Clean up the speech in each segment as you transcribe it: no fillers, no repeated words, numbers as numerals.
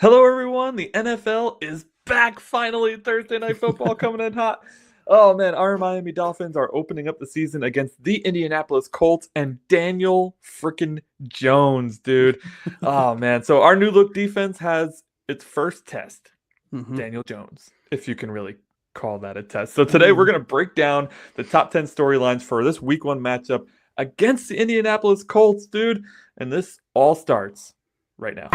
Hello, everyone. The NFL is back finally. Thursday Night Football coming in hot. Oh, man. Our Miami Dolphins are opening up the season against the Indianapolis Colts and Daniel freaking Jones, dude. Oh, man. So, our new look defense has its first test. Mhm. Daniel Jones, if you can really call that a test. So, today we're going to break down the top 10 storylines for this week one matchup against the Indianapolis Colts, dude. And this all starts right now.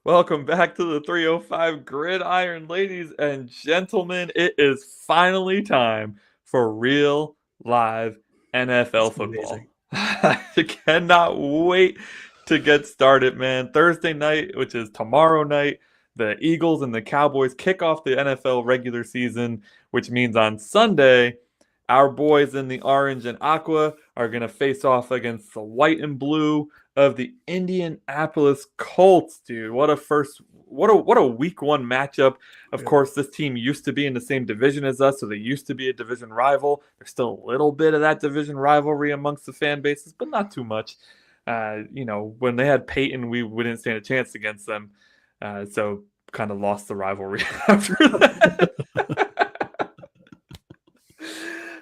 Welcome back to the 305 Gridiron, ladies and gentlemen. It is finally time for real live NFL football. I cannot wait to get started, man. Thursday night, which is tomorrow night, the Eagles and the Cowboys kick off the NFL regular season, which means on Sunday, our boys in the orange and aqua are going to face off against the white and blue of the Indianapolis Colts, dude. What a week one matchup. Of course, this team used to be in the same division as us, so they used to be a division rival. There's still a little bit of that division rivalry amongst the fan bases, but not too much. When they had Peyton, we didn't stand a chance against them. So kind of lost the rivalry after that.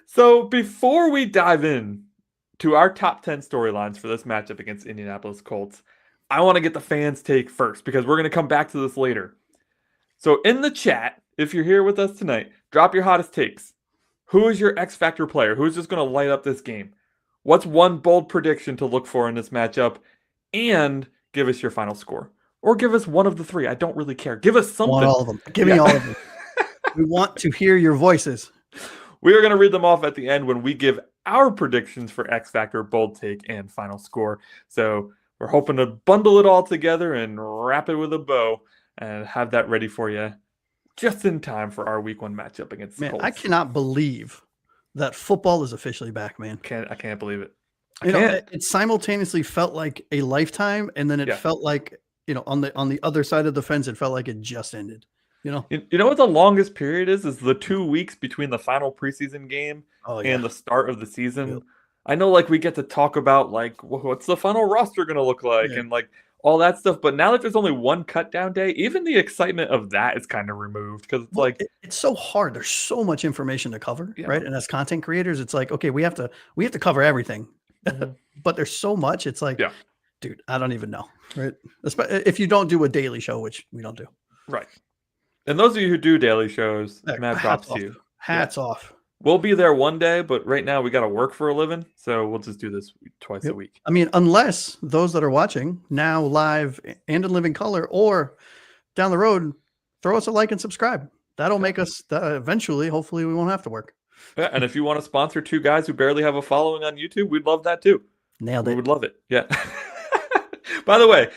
So before we dive in to our top 10 storylines for this matchup against Indianapolis Colts, I want to get the fans' take first because we're going to come back to this later. So in the chat, if you're here with us tonight, drop your hottest takes. Who is your X Factor player? Who's just going to light up this game? What's one bold prediction to look for in this matchup? And give us your final score. Or give us one of the three. I don't really care. Give us something. I want all of them. Give me all of them. We want to hear your voices. We are going to read them off at the end when we give our predictions for X Factor, bold take, and final score. So we're hoping to bundle it all together and wrap it with a bow and have that ready for you just in time for our week one matchup against the Colts. I cannot believe that football is officially back, man. I can't believe it. It simultaneously felt like a lifetime, and then it felt like, on the other side of the fence, it felt like it just ended. You know what the longest period is the 2 weeks between the final preseason game and the start of the season. Yep. I know, we get to talk about what's the final roster going to look like and all that stuff. But now that there's only one cut down day, even the excitement of that is kind of removed because it's so hard. There's so much information to cover, right? And as content creators, it's like, okay, we have to cover everything, but there's so much. It's like, dude, I don't even know, right? If you don't do a daily show, which we don't do, right? And those of you who do daily shows, mad props to you. Hats off. We'll be there one day, but right now we got to work for a living, so we'll just do this twice a week. I mean, unless those that are watching now live and in living color or down the road, throw us a like and subscribe. That'll make us eventually, hopefully we won't have to work. Yeah, and if you want to sponsor two guys who barely have a following on YouTube, we'd love that too. Nailed it. We would love it. Yeah. By the way,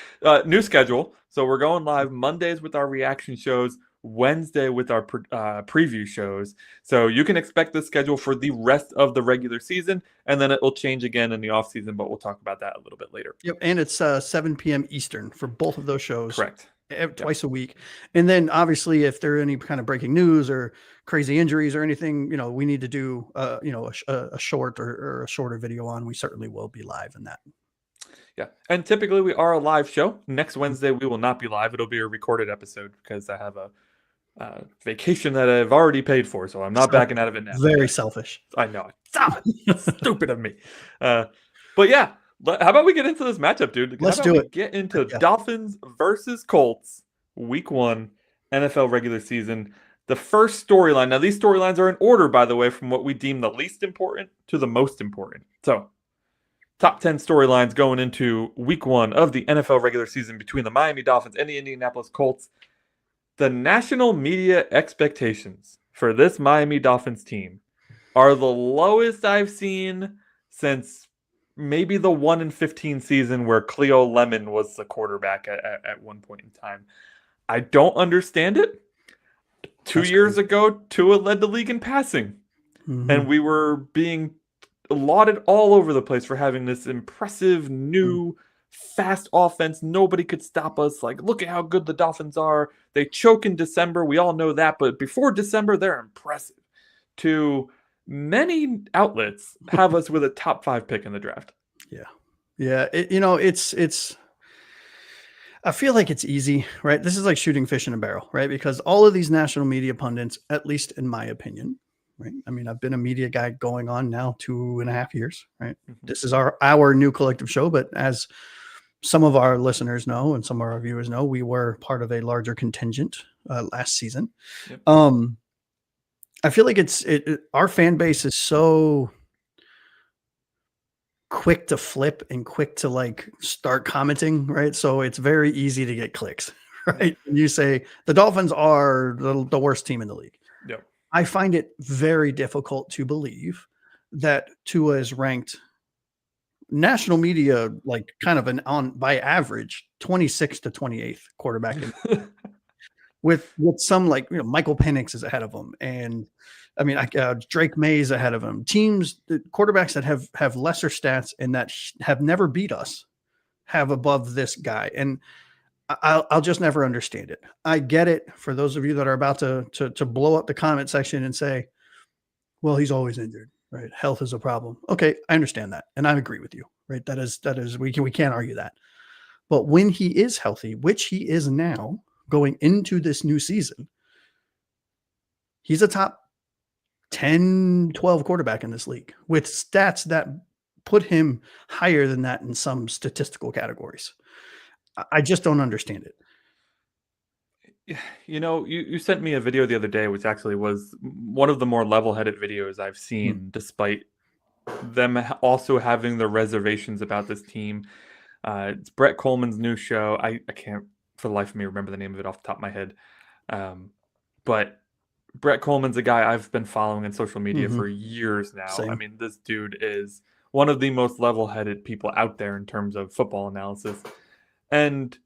new schedule. So we're going live Mondays with our reaction shows, Wednesday with our preview shows. So you can expect this schedule for the rest of the regular season, and then it will change again in the off season, but we'll talk about that a little bit later. Yep, and it's 7 p.m. Eastern for both of those shows. Correct. Twice a week. And then obviously if there are any kind of breaking news or crazy injuries or anything, we need to do a short or a shorter video on, we certainly will be live in that. Yeah. And typically we are a live show. Next Wednesday we will not be live. It'll be a recorded episode because I have a vacation that I've already paid for, so I'm not backing out of it now. Very selfish. I know. Stop it. Stupid of me. But yeah, how about we get into this matchup, dude? Let's do it. Get into Dolphins versus Colts, week one, NFL regular season. The first storyline. Now, these storylines are in order, by the way, from what we deem the least important to the most important. So, top 10 storylines going into week one of the NFL regular season between the Miami Dolphins and the Indianapolis Colts. The national media expectations for this Miami Dolphins team are the lowest I've seen since maybe the 1-15 season where Cleo Lemon was the quarterback at one point in time. I don't understand it. 2 years ago, Tua led the league in passing. And we were being lauded all over the place for having this impressive, new, fast offense. Nobody could stop us. Like, look at how good the Dolphins are. They choke in December. We all know that. But before December, they're impressive. To many outlets have us with a top 5 pick in the draft. Yeah. Yeah. It's I feel like it's easy, right? This is like shooting fish in a barrel, right? Because all of these national media pundits, at least in my opinion, right? I mean, I've been a media guy going on now 2.5 years, right? This is our new collective show, but as some of our listeners know and some of our viewers know, we were part of a larger contingent last season. Yep. I feel like our fan base is so quick to flip and quick to like start commenting, right? So it's very easy to get clicks, right? And you say the Dolphins are the worst team in the league. Yep. I find it very difficult to believe that Tua is ranked national media, like kind of by average 26th to 28th quarterback with some like, Michael Penix is ahead of him. And I mean, Drake May's ahead of him. Quarterbacks that have lesser stats and that have never beat us have above this guy. And I'll just never understand it. I get it for those of you that are about to blow up the comment section and say, well, he's always injured, right? Health is a problem. Okay. I understand that. And I agree with you, right? That is, we can't argue that. But when he is healthy, which he is now going into this new season, he's a top 10, 12 quarterback in this league with stats that put him higher than that in some statistical categories. I just don't understand it. You sent me a video the other day, which actually was one of the more level-headed videos I've seen, despite them also having the reservations about this team. It's Brett Coleman's new show. I can't for the life of me remember the name of it off the top of my head. But Brett Coleman's a guy I've been following on social media for years now. Same. I mean, this dude is one of the most level-headed people out there in terms of football analysis. And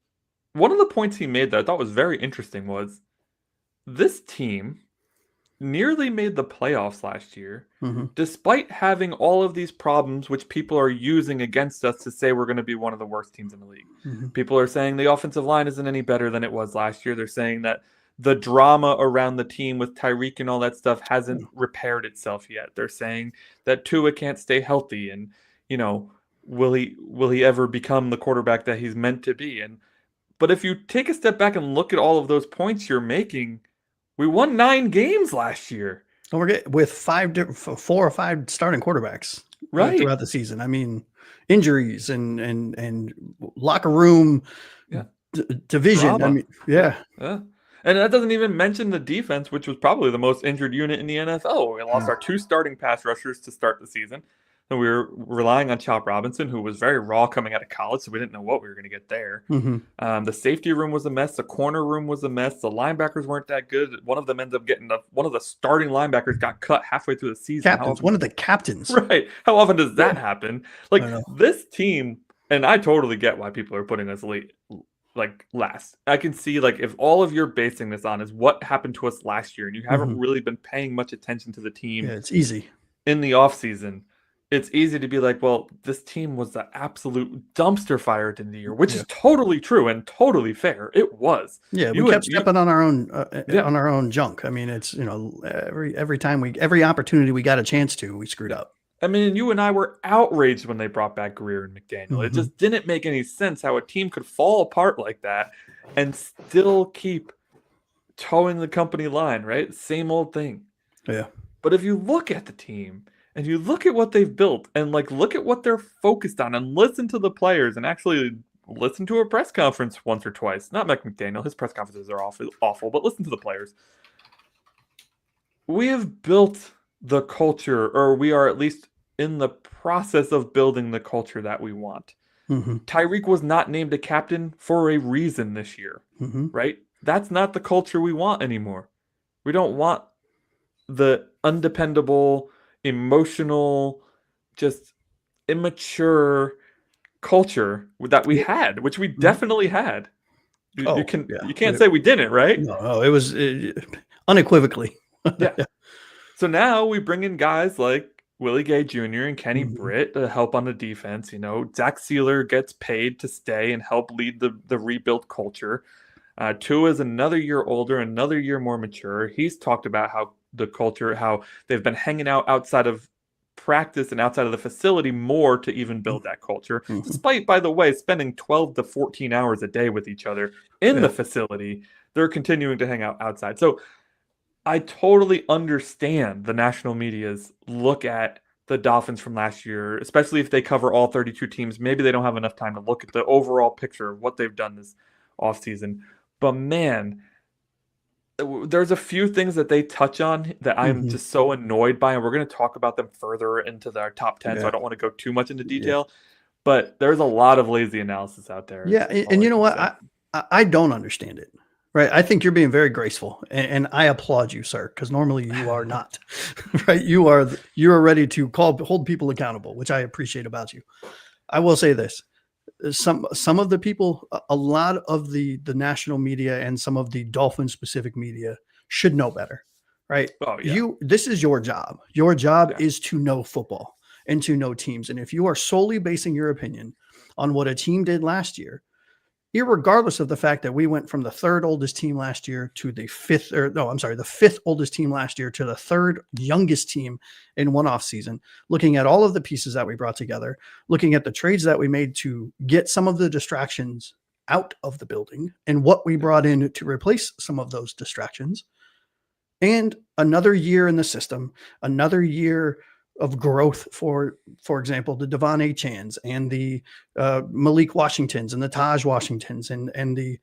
one of the points he made that I thought was very interesting was this team nearly made the playoffs last year, despite having all of these problems, which people are using against us to say we're going to be one of the worst teams in the league. People are saying the offensive line isn't any better than it was last year. They're saying that the drama around the team with Tyreek and all that stuff hasn't repaired itself yet. They're saying that Tua can't stay healthy, and will he ever become the quarterback that he's meant to be? But if you take a step back and look at all of those points you're making, we won 9 games last year. And we're getting with 4 or 5 starting quarterbacks throughout the season. I mean, injuries and locker room division. Drama. I mean, yeah. And that doesn't even mention the defense, which was probably the most injured unit in the NFL. We lost our 2 starting pass rushers to start the season. And we were relying on Chop Robinson, who was very raw coming out of college, so we didn't know what we were going to get there. The safety room was a mess. The corner room was a mess. The linebackers weren't that good. One of them ended up getting one of the starting linebackers got cut halfway through the season. One of the captains. Right. How often does that happen? Like, this team, and I totally get why people are putting us last. I can see, like, if all of you're basing this on is what happened to us last year and you haven't really been paying much attention to the team. Yeah, it's easy. In the offseason, it's easy to be like, well, this team was the absolute dumpster fire at the end of the year, which is totally true and totally fair. It was. Yeah, we kept stepping on our own junk. I mean, it's, every opportunity we got a chance to, we screwed up. I mean, you and I were outraged when they brought back Greer and McDaniel. It just didn't make any sense how a team could fall apart like that and still keep towing the company line, right? Same old thing. Yeah. But if you look at the team and you look at what they've built and look at what they're focused on and listen to the players and actually listen to a press conference once or twice. Not Mike McDaniel. His press conferences are awful, but listen to the players. We have built the culture, or we are at least in the process of building the culture that we want. Tyreek was not named a captain for a reason this year, right? That's not the culture we want anymore. We don't want the undependable, emotional, just immature culture that we had, which we definitely had. You can't say we didn't, right? No, it was unequivocally. Yeah. So now we bring in guys like Willie Gay Jr. and Kenny Britt to help on the defense. You know, Zach Sealer gets paid to stay and help lead the rebuilt culture. Tua is another year older, another year more mature. He's talked about how the culture, how they've been hanging out outside of practice and outside of the facility more to even build that culture, despite, by the way, spending 12 to 14 hours a day with each other in the facility. They're continuing to hang out outside. So I totally understand the national media's look at the Dolphins from last year, especially if they cover all 32 teams. Maybe they don't have enough time to look at the overall picture of what they've done this offseason. But man, there's a few things that they touch on that I'm just so annoyed by, and we're going to talk about them further into our top 10, so I don't want to go too much into detail. But there's a lot of lazy analysis out there. Yeah, and you know what? I don't understand it. Right. I think you're being very graceful, and I applaud you, sir, because normally you are not. Right. You are ready to hold people accountable, which I appreciate about you. I will say this. Some of the people, a lot of the national media and some of the Dolphin specific media should know better. Right. Oh, yeah. This is your job. Your job is to know football and to know teams. And if you are solely basing your opinion on what a team did last year, irregardless of the fact that we went from the third oldest team last year to the fifth oldest team last year to the third youngest team in one off season, looking at all of the pieces that we brought together, looking at the trades that we made to get some of the distractions out of the building and what we brought in to replace some of those distractions, and another year in the system, another year of growth for example, the Devon Achans and the Malik Washingtons and the Taj Washingtons and the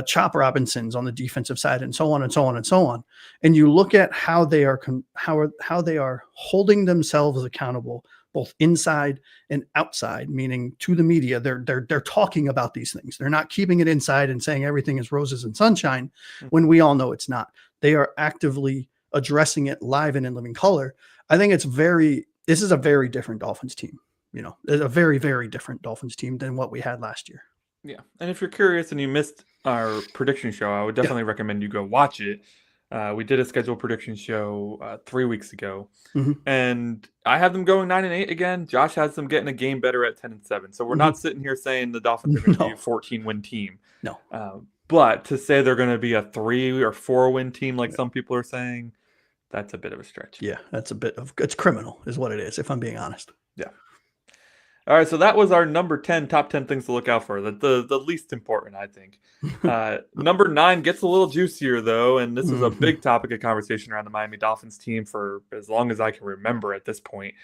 Chop Robinsons on the defensive side, and so on and so on and so on. And you look at how they are how they are holding themselves accountable, both inside and outside, meaning to the media. They're talking about these things. They're not keeping it inside and saying everything is roses and sunshine when we all know it's not. They are actively addressing it live and in living color. I think this is a very different Dolphins team. You know, it's a very, very different Dolphins team than what we had last year. Yeah. And if you're curious and you missed our prediction show, I would definitely recommend you go watch it. We did a scheduled prediction show 3 weeks ago, and I have them going 9-8 again. Josh has them getting a game better at 10-7. So we're not sitting here saying the Dolphins are going to be a 14-win team. No. But to say they're going to be a 3 or 4-win team, like some people are saying, that's a bit of a stretch. Yeah, it's criminal is what it is, if I'm being honest. Yeah. All right, so that was our number 10, top 10 things to look out for. The least important, I think. Number 9 gets a little juicier, though, and this is a big topic of conversation around the Miami Dolphins team for as long as I can remember at this point.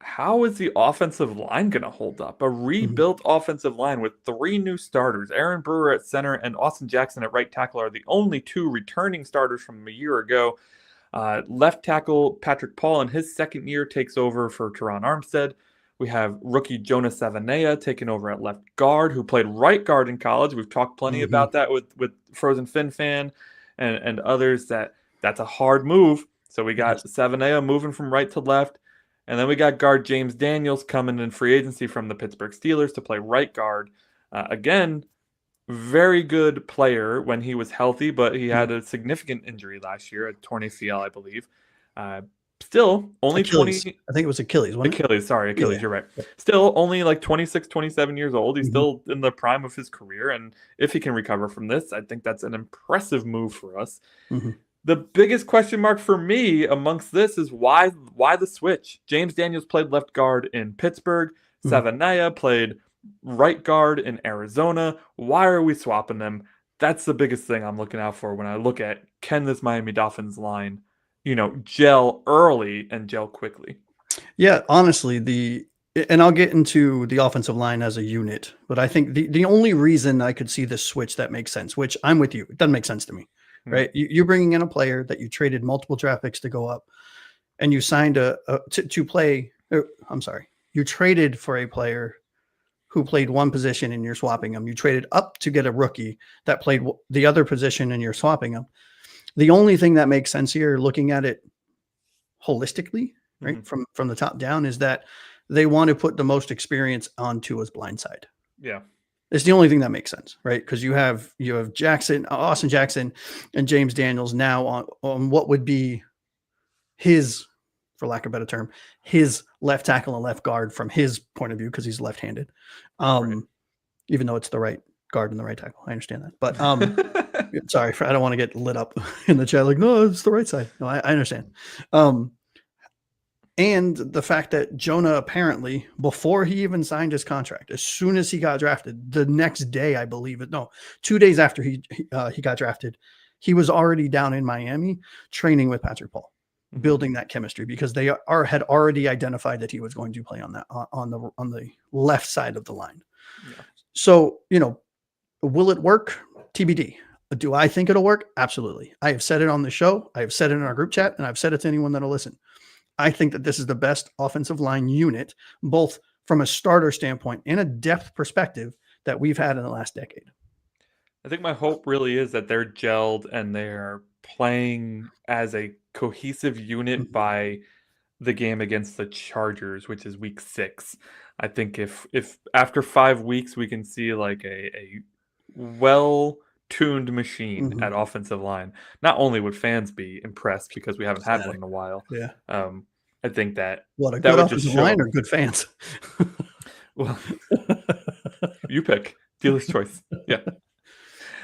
How is the offensive line going to hold up? A rebuilt offensive line with 3 new starters. Aaron Brewer at center and Austin Jackson at right tackle are the only 2 returning starters from a year ago. Left tackle Patrick Paul in his second year takes over for Teron Armstead. We have rookie Jonah Savanea taking over at left guard, who played right guard in college. We've talked plenty about that with Frozen Fin Fan and others. That's a hard move. So we got Savanea moving from right to left. And then we got guard James Daniels coming in free agency from the Pittsburgh Steelers to play right guard. Again, very good player when he was healthy, but he had a significant injury last year, a torn ACL, I believe. Still, only Achilles. 20. I think it was Achilles. Achilles, you're right. Still, only like 26, 27 years old. He's still in the prime of his career. And if he can recover from this, I think that's an impressive move for us. The biggest question mark for me amongst this is why the switch? James Daniels played left guard in Pittsburgh. Savanea played right guard in Arizona. Why are we swapping them? That's the biggest thing I'm looking out for when I look at, can this Miami Dolphins line, gel early and gel quickly? Yeah, honestly, and I'll get into the offensive line as a unit, but I think the only reason I could see this switch that makes sense, which I'm with you, it doesn't make sense to me. Right, you're bringing in a player that you traded multiple draft picks to go up, and you signed to play. I'm sorry, you traded for a player who played one position, and you're swapping them. You traded up to get a rookie that played the other position, and you're swapping them. The only thing that makes sense here, looking at it holistically, right, from the top down, is that they want to put the most experience on Tua's blind side. Yeah. It's the only thing that makes sense, right? Because you have Jackson, Austin Jackson, and James Daniels now on what would be his, for lack of a better term, his left tackle and left guard from his point of view, because he's left-handed. Right. Even though it's the right guard and the right tackle. I understand that. But sorry, I don't want to get lit up in the chat like, no, it's the right side. No, I understand. And the fact that Jonah apparently, before he even signed his contract, as soon as he got drafted, the next day, I believe 2 days after he got drafted, he was already down in Miami training with Patrick Paul, building that chemistry, because they had already identified that he was going to play on that on the left side of the line. Yeah. So, will it work? TBD. Do I think it'll work? Absolutely. I have said it on the show. I have said it in our group chat, and I've said it to anyone that'll listen. I think that this is the best offensive line unit, both from a starter standpoint and a depth perspective, that we've had in the last decade. I think my hope really is that they're gelled and they're playing as a cohesive unit by the game against the Chargers, which is week 6. I think if after 5 weeks we can see like a well-tuned machine at offensive line, not only would fans be impressed because we haven't had one in a while. Yeah. I think that a good offensive line or good fans? Well, you pick. Dealer's choice. Yeah.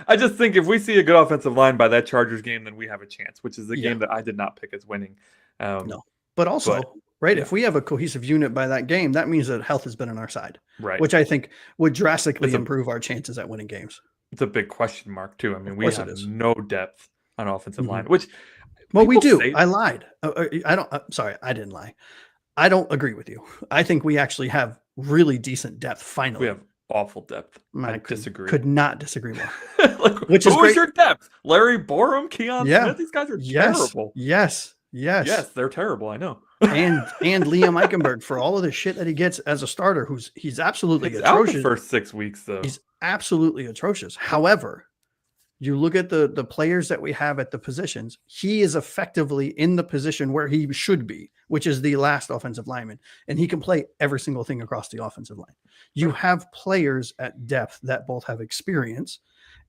I just think if we see a good offensive line by that Chargers game, then we have a chance, which is the game that I did not pick as winning. No. But also, if we have a cohesive unit by that game, that means that health has been on our side, right? Which I think would drastically improve our chances at winning games. It's a big question mark, too. I mean, we have no depth on offensive line, which... Well, we do. I lied. Sorry, I didn't lie. I don't agree with you. I think we actually have really decent depth. Finally, we have awful depth. I disagree. Could not disagree more. Which is who is your depth? Larry Borum, Keon Smith. These guys are terrible. Yes, they're terrible. I know. and Liam Eichenberg, for all of the shit that he gets as a starter, he's absolutely atrocious. Out the first 6 weeks, though. He's absolutely atrocious. However, you look at the players that we have at the positions, he is effectively in the position where he should be, which is the last offensive lineman. And he can play every single thing across the offensive line. You have players at depth that both have experience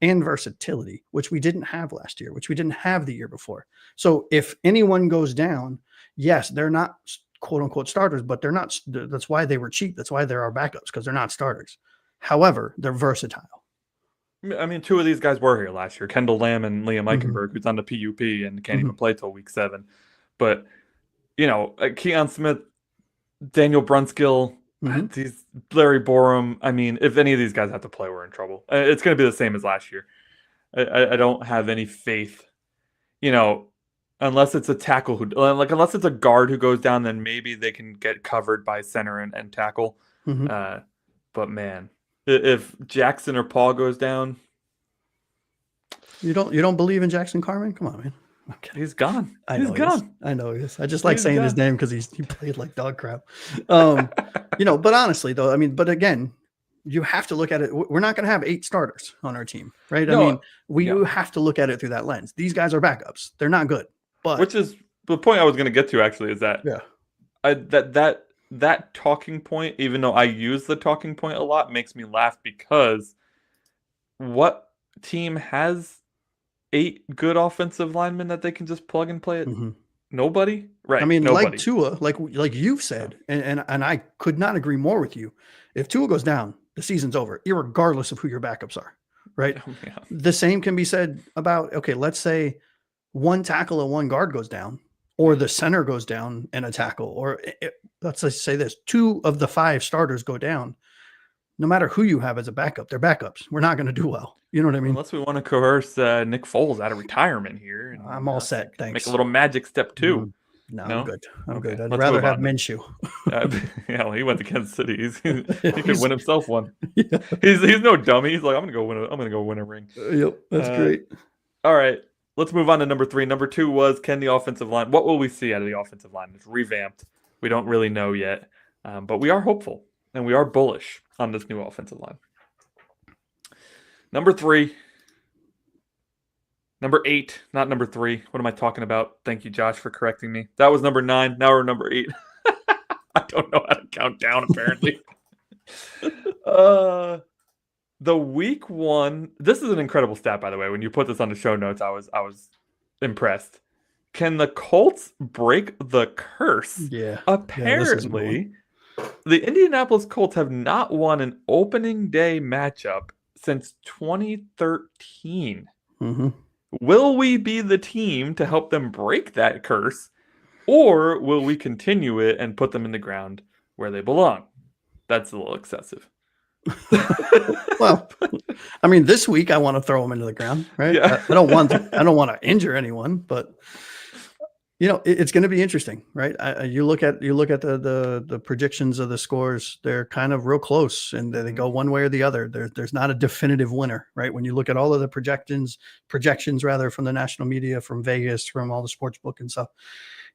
and versatility, which we didn't have last year, which we didn't have the year before. So if anyone goes down, yes, they're not quote unquote starters, but they're not. That's why they were cheap. That's why they're our backups, because they're not starters. However, they're versatile. I mean, 2 of these guys were here last year, Kendall Lamb and Liam Eichenberg, who's on the PUP and can't even play till week 7. But, Keon Smith, Daniel Brunskill, these Larry Borum. I mean, if any of these guys have to play, we're in trouble. It's going to be the same as last year. I don't have any faith, unless it's a tackle unless it's a guard who goes down, then maybe they can get covered by center and tackle. But man, if Jackson or Paul goes down, you don't believe in Jackson Carman? Come on, man. Okay. He's gone. He's gone. I know he is. I just like saying his name because he played like dog crap. But honestly though, but again, you have to look at it. We're not going to have 8 starters on our team, right? No, you have to look at it through that lens. These guys are backups. They're not good. But which is the point I was going to get to actually is that that talking point, even though I use the talking point a lot, makes me laugh, because what team has 8 good offensive linemen that they can just plug and play it? Nobody, right? Nobody. Like Tua, like you've said, and I could not agree more with you. If Tua goes down, the season's over, irregardless of who your backups are, right? The same can be said about, let's say 1 tackle and 1 guard goes down, or the center goes down and a tackle, or let's just say this, 2 of the 5 starters go down. No matter who you have as a backup, they're backups. We're not going to do well. You know what I mean? Unless we want to coerce Nick Foles out of retirement here. And, I'm all set. Thanks. Make a little magic step 2. No, I'm good. I'm good. I'd rather have Minshew. Well, he went to Kansas City. He could win himself one. Yeah. He's no dummy. He's like, I'm gonna go win a ring. Yep, that's great. All right, let's move on to number 3. Number 2 was, can the offensive line? What will we see out of the offensive line? It's revamped. We don't really know yet, but we are hopeful and we are bullish on this new offensive line. Number 3. Number 8, not number 3. What am I talking about? Thank you, Josh, for correcting me. That was number 9. Now we're number 8. I don't know how to count down, apparently. The week one, this is an incredible stat, by the way. When you put this on the show notes, I was impressed. Can the Colts break the curse? Yeah. Apparently, the Indianapolis Colts have not won an opening day matchup since 2013. Mm-hmm. Will we be the team to help them break that curse, or will we continue it and put them in the ground where they belong? That's a little excessive. Well, I mean, this week I want to throw them into the ground, right? Yeah. I don't want to injure anyone, but it's going to be interesting, right? You look at the predictions of the scores; they're kind of real close, and they go one way or the other. There's not a definitive winner, right? When you look at all of the projections rather from the national media, from Vegas, from all the sports book and stuff,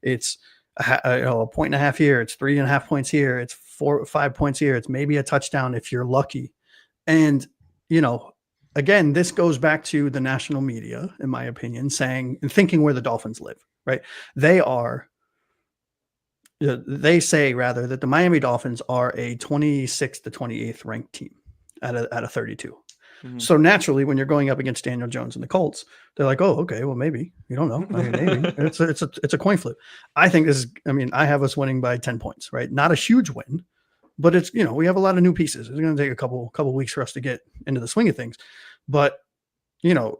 it's a point and a half here, it's 3.5 points here, it's 4 or 5 points here, it's maybe a touchdown if you're lucky. And again, this goes back to the national media, in my opinion, saying and thinking where the Dolphins live, right? They say rather that the Miami Dolphins are a 26th to 28th ranked team out of 32. Mm-hmm. So naturally, when you're going up against Daniel Jones and the Colts, they're like, "Oh, okay, well, maybe you don't know. I mean, maybe it's a coin flip." I think this is. I mean, I have us winning by 10 points, right? Not a huge win, but it's we have a lot of new pieces. It's going to take a couple weeks for us to get into the swing of things, but the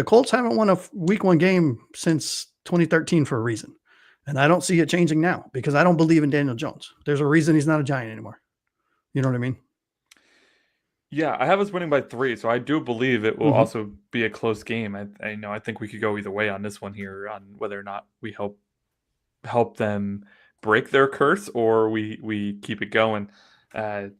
Colts haven't won a week one game since 2013 for a reason, and I don't see it changing now because I don't believe in Daniel Jones. There's a reason he's not a Giant anymore. You know what I mean? Yeah, I have us winning by 3, so I do believe it will also be a close game. I think we could go either way on this one here, on whether or not we help them break their curse or we keep it going. I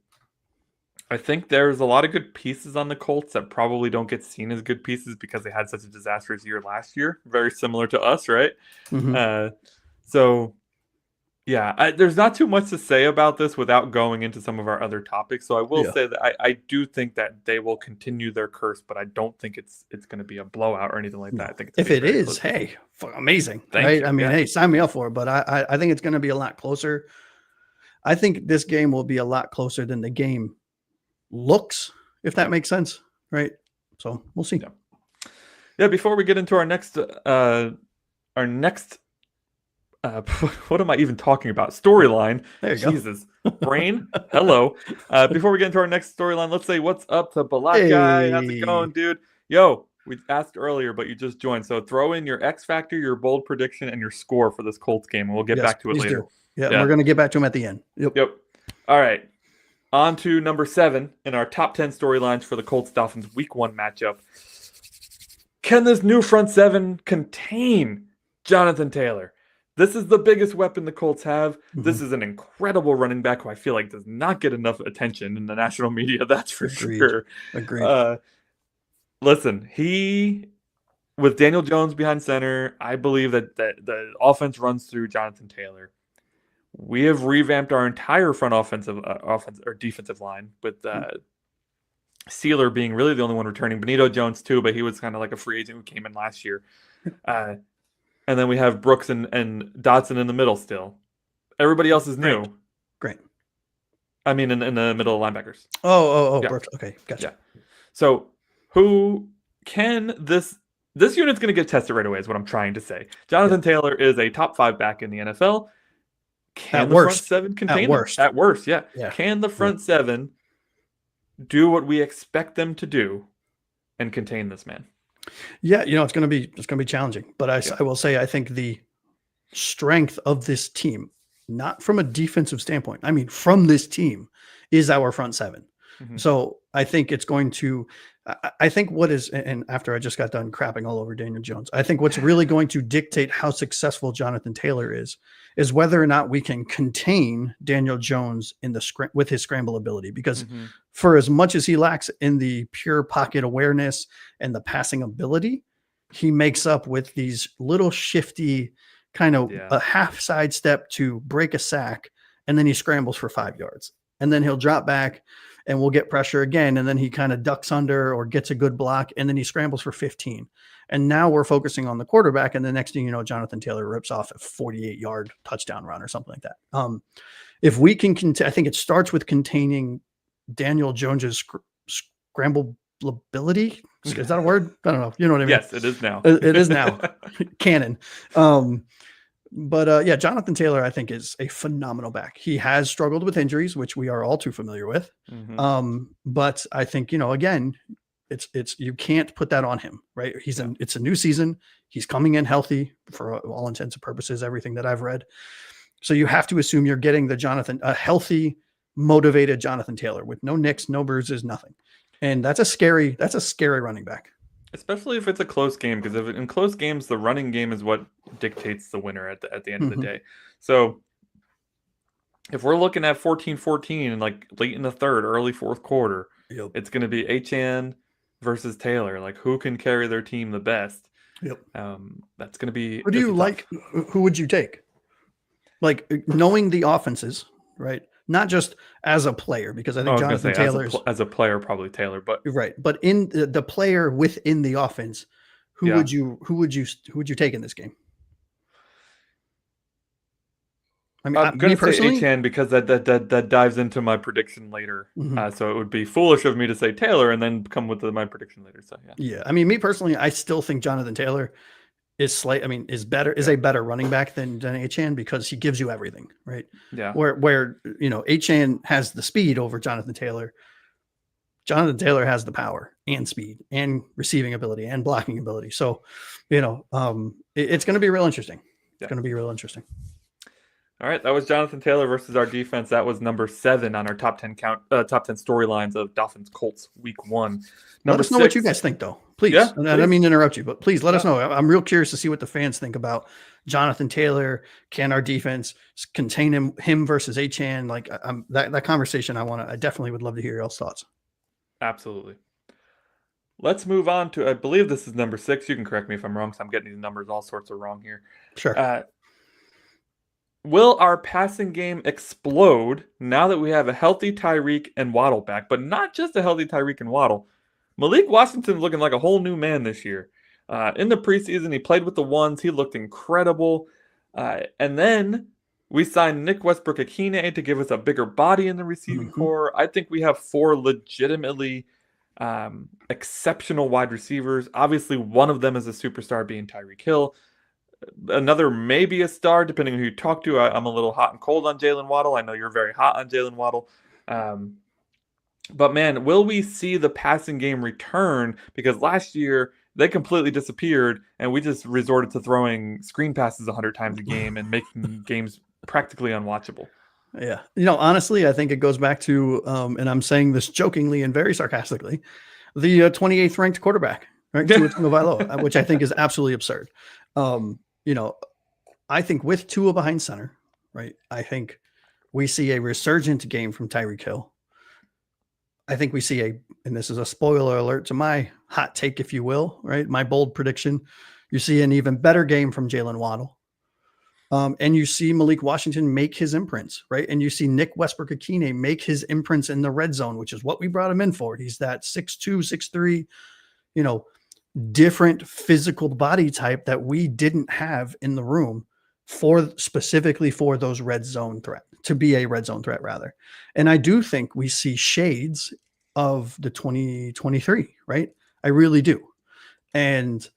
think there's a lot of good pieces on the Colts that probably don't get seen as good pieces because they had such a disastrous year last year, very similar to us, right? Mm-hmm. So yeah, there's not too much to say about this without going into some of our other topics. So I will say that I do think that they will continue their curse, but I don't think it's going to be a blowout or anything like that. I think if it is, hey, amazing, right? I mean, hey, sign me up for it. But I think it's going to be a lot closer. I think this game will be a lot closer than the game looks, if that makes sense, right? So we'll see. Yeah. Before we get into our next what am I even talking about? Storyline. There you Jesus. Brain. Hello. Before we get into our next storyline, let's say what's up to Balak Guy. How's it going, dude? Yo, we asked earlier, but you just joined. So throw in your X factor, your bold prediction, and your score for this Colts game, and we'll get back to it later. Yeah, we're going to get back to him at the end. Yep. All right. On to number 7 in our top 10 storylines for the Colts-Dolphins Week 1 matchup. Can this new front 7 contain Jonathan Taylor? This is the biggest weapon the Colts have. Mm-hmm. This is an incredible running back who I feel like does not get enough attention in the national media. That's for sure. Agreed. Listen, with Daniel Jones behind center, I believe that the offense runs through Jonathan Taylor. We have revamped our entire front offensive or defensive line with Sealer being really the only one returning. Benito Jones too, but he was kind of like a free agent who came in last year. And then we have Brooks and Dotson in the middle still. Everybody else is new. Great. I mean, in the middle of linebackers. Oh, yeah. Brooks. Okay, gotcha. Yeah. So who can this unit's going to get tested right away is what I'm trying to say. Jonathan Taylor is a top 5 back in the NFL. Can the front 7 contain him? At worst, yeah. Can the front 7 do what we expect them to do and contain this man? Yeah, it's going to be challenging, but I will say I think the strength of this team, not from a defensive standpoint, I mean from this team, is our front 7. Mm-hmm. So I think it's going to. I think what is, and after I just got done crapping all over Daniel Jones, I think what's really going to dictate how successful Jonathan Taylor is whether or not we can contain Daniel Jones with his scramble ability. Because for as much as he lacks in the pure pocket awareness and the passing ability, he makes up with these little shifty kind of a half side step to break a sack, and then he scrambles for 5 yards, and then he'll drop back. And we'll get pressure again. And then he kind of ducks under or gets a good block. And then he scrambles for 15. And now we're focusing on the quarterback. And the next thing you know, Jonathan Taylor rips off a 48-yard touchdown run or something like that. if we can, I think it starts with containing Daniel Jones's scramblability. Is that a word? I don't know. You know what I mean? Yes, it is now. It is now canon. But yeah, Jonathan Taylor, I think, is a phenomenal back. He has struggled with injuries, which we are all too familiar with. But I think, again, it's you can't put that on him, right? It's a new season. He's coming in healthy for all intents and purposes, everything that I've read. So you have to assume you're getting a healthy, motivated Jonathan Taylor with no nicks, no bruises, nothing. And that's a scary running back. Especially if it's a close game, because in close games, the running game is what dictates the winner at the end of the day. So if we're looking at 14-14 and like late in the third, early fourth quarter, it's going to be Achane versus Taylor. Like, who can carry their team the best? That's going to be. Who do you like? Who would you take? Like, knowing the offenses, right? Not just as a player, because I think Jonathan Taylor as a player, probably Taylor, but right. But in the player within the offense, who would you take in this game? I mean, I'm going to say Achane because that dives into my prediction later. So it would be foolish of me to say Taylor and then come with my prediction later. So yeah. I mean, me personally, I still think Jonathan Taylor is a better running back than Achane, because he gives you everything, right? Yeah. Where Achane has the speed over Jonathan Taylor. Jonathan Taylor has the power and speed and receiving ability and blocking ability. So, it's going to be real interesting. It's going to be real interesting. All right, that was Jonathan Taylor versus our defense. That was number 7 on our top 10 storylines of Dolphins Colts Week 1. Let us know what you guys think, though. Please. I don't mean to interrupt you, but please let us know. I'm real curious to see what the fans think about Jonathan Taylor. Can our defense contain him versus Achane? Like, that conversation, I definitely would love to hear your thoughts. Absolutely. Let's move on to, I believe this is number 6. You can correct me if I'm wrong, so I'm getting these numbers all sorts of wrong here. Sure. Will our passing game explode now that we have a healthy Tyreek and Waddle back? But not just a healthy Tyreek and Waddle. Malik Washington's looking like a whole new man this year. In the preseason, he played with the ones. He looked incredible. And then we signed Nick Westbrook-Akine to give us a bigger body in the receiving core. I think we have 4 legitimately exceptional wide receivers. Obviously, one of them is a superstar, being Tyreek Hill. Another maybe a star, depending on who you talk to. I'm a little hot and cold on Jaylen Waddle. I know you're very hot on Jaylen Waddle. But man, will we see the passing game return? Because last year they completely disappeared, and we just resorted to throwing screen passes 100 times a game and making games practically unwatchable. Yeah. Honestly, I think it goes back to, and I'm saying this jokingly and very sarcastically, the 28th ranked quarterback, right? Tua Tagovailoa, which I think is absolutely absurd. I think with Tua behind center, right, I think we see a resurgent game from Tyreek Hill. I think we see and this is a spoiler alert to my hot take, if you will, right? My bold prediction. You see an even better game from Jaylen Waddle. And you see Malik Washington make his imprints, right? And you see Nick Westbrook-Akine make his imprints in the red zone, which is what we brought him in for. He's that 6'2", 6'3", different physical body type that we didn't have in the room specifically for those red zone threat, to be a red zone threat rather. And I do think we see shades of the 2023, right? I really do. And,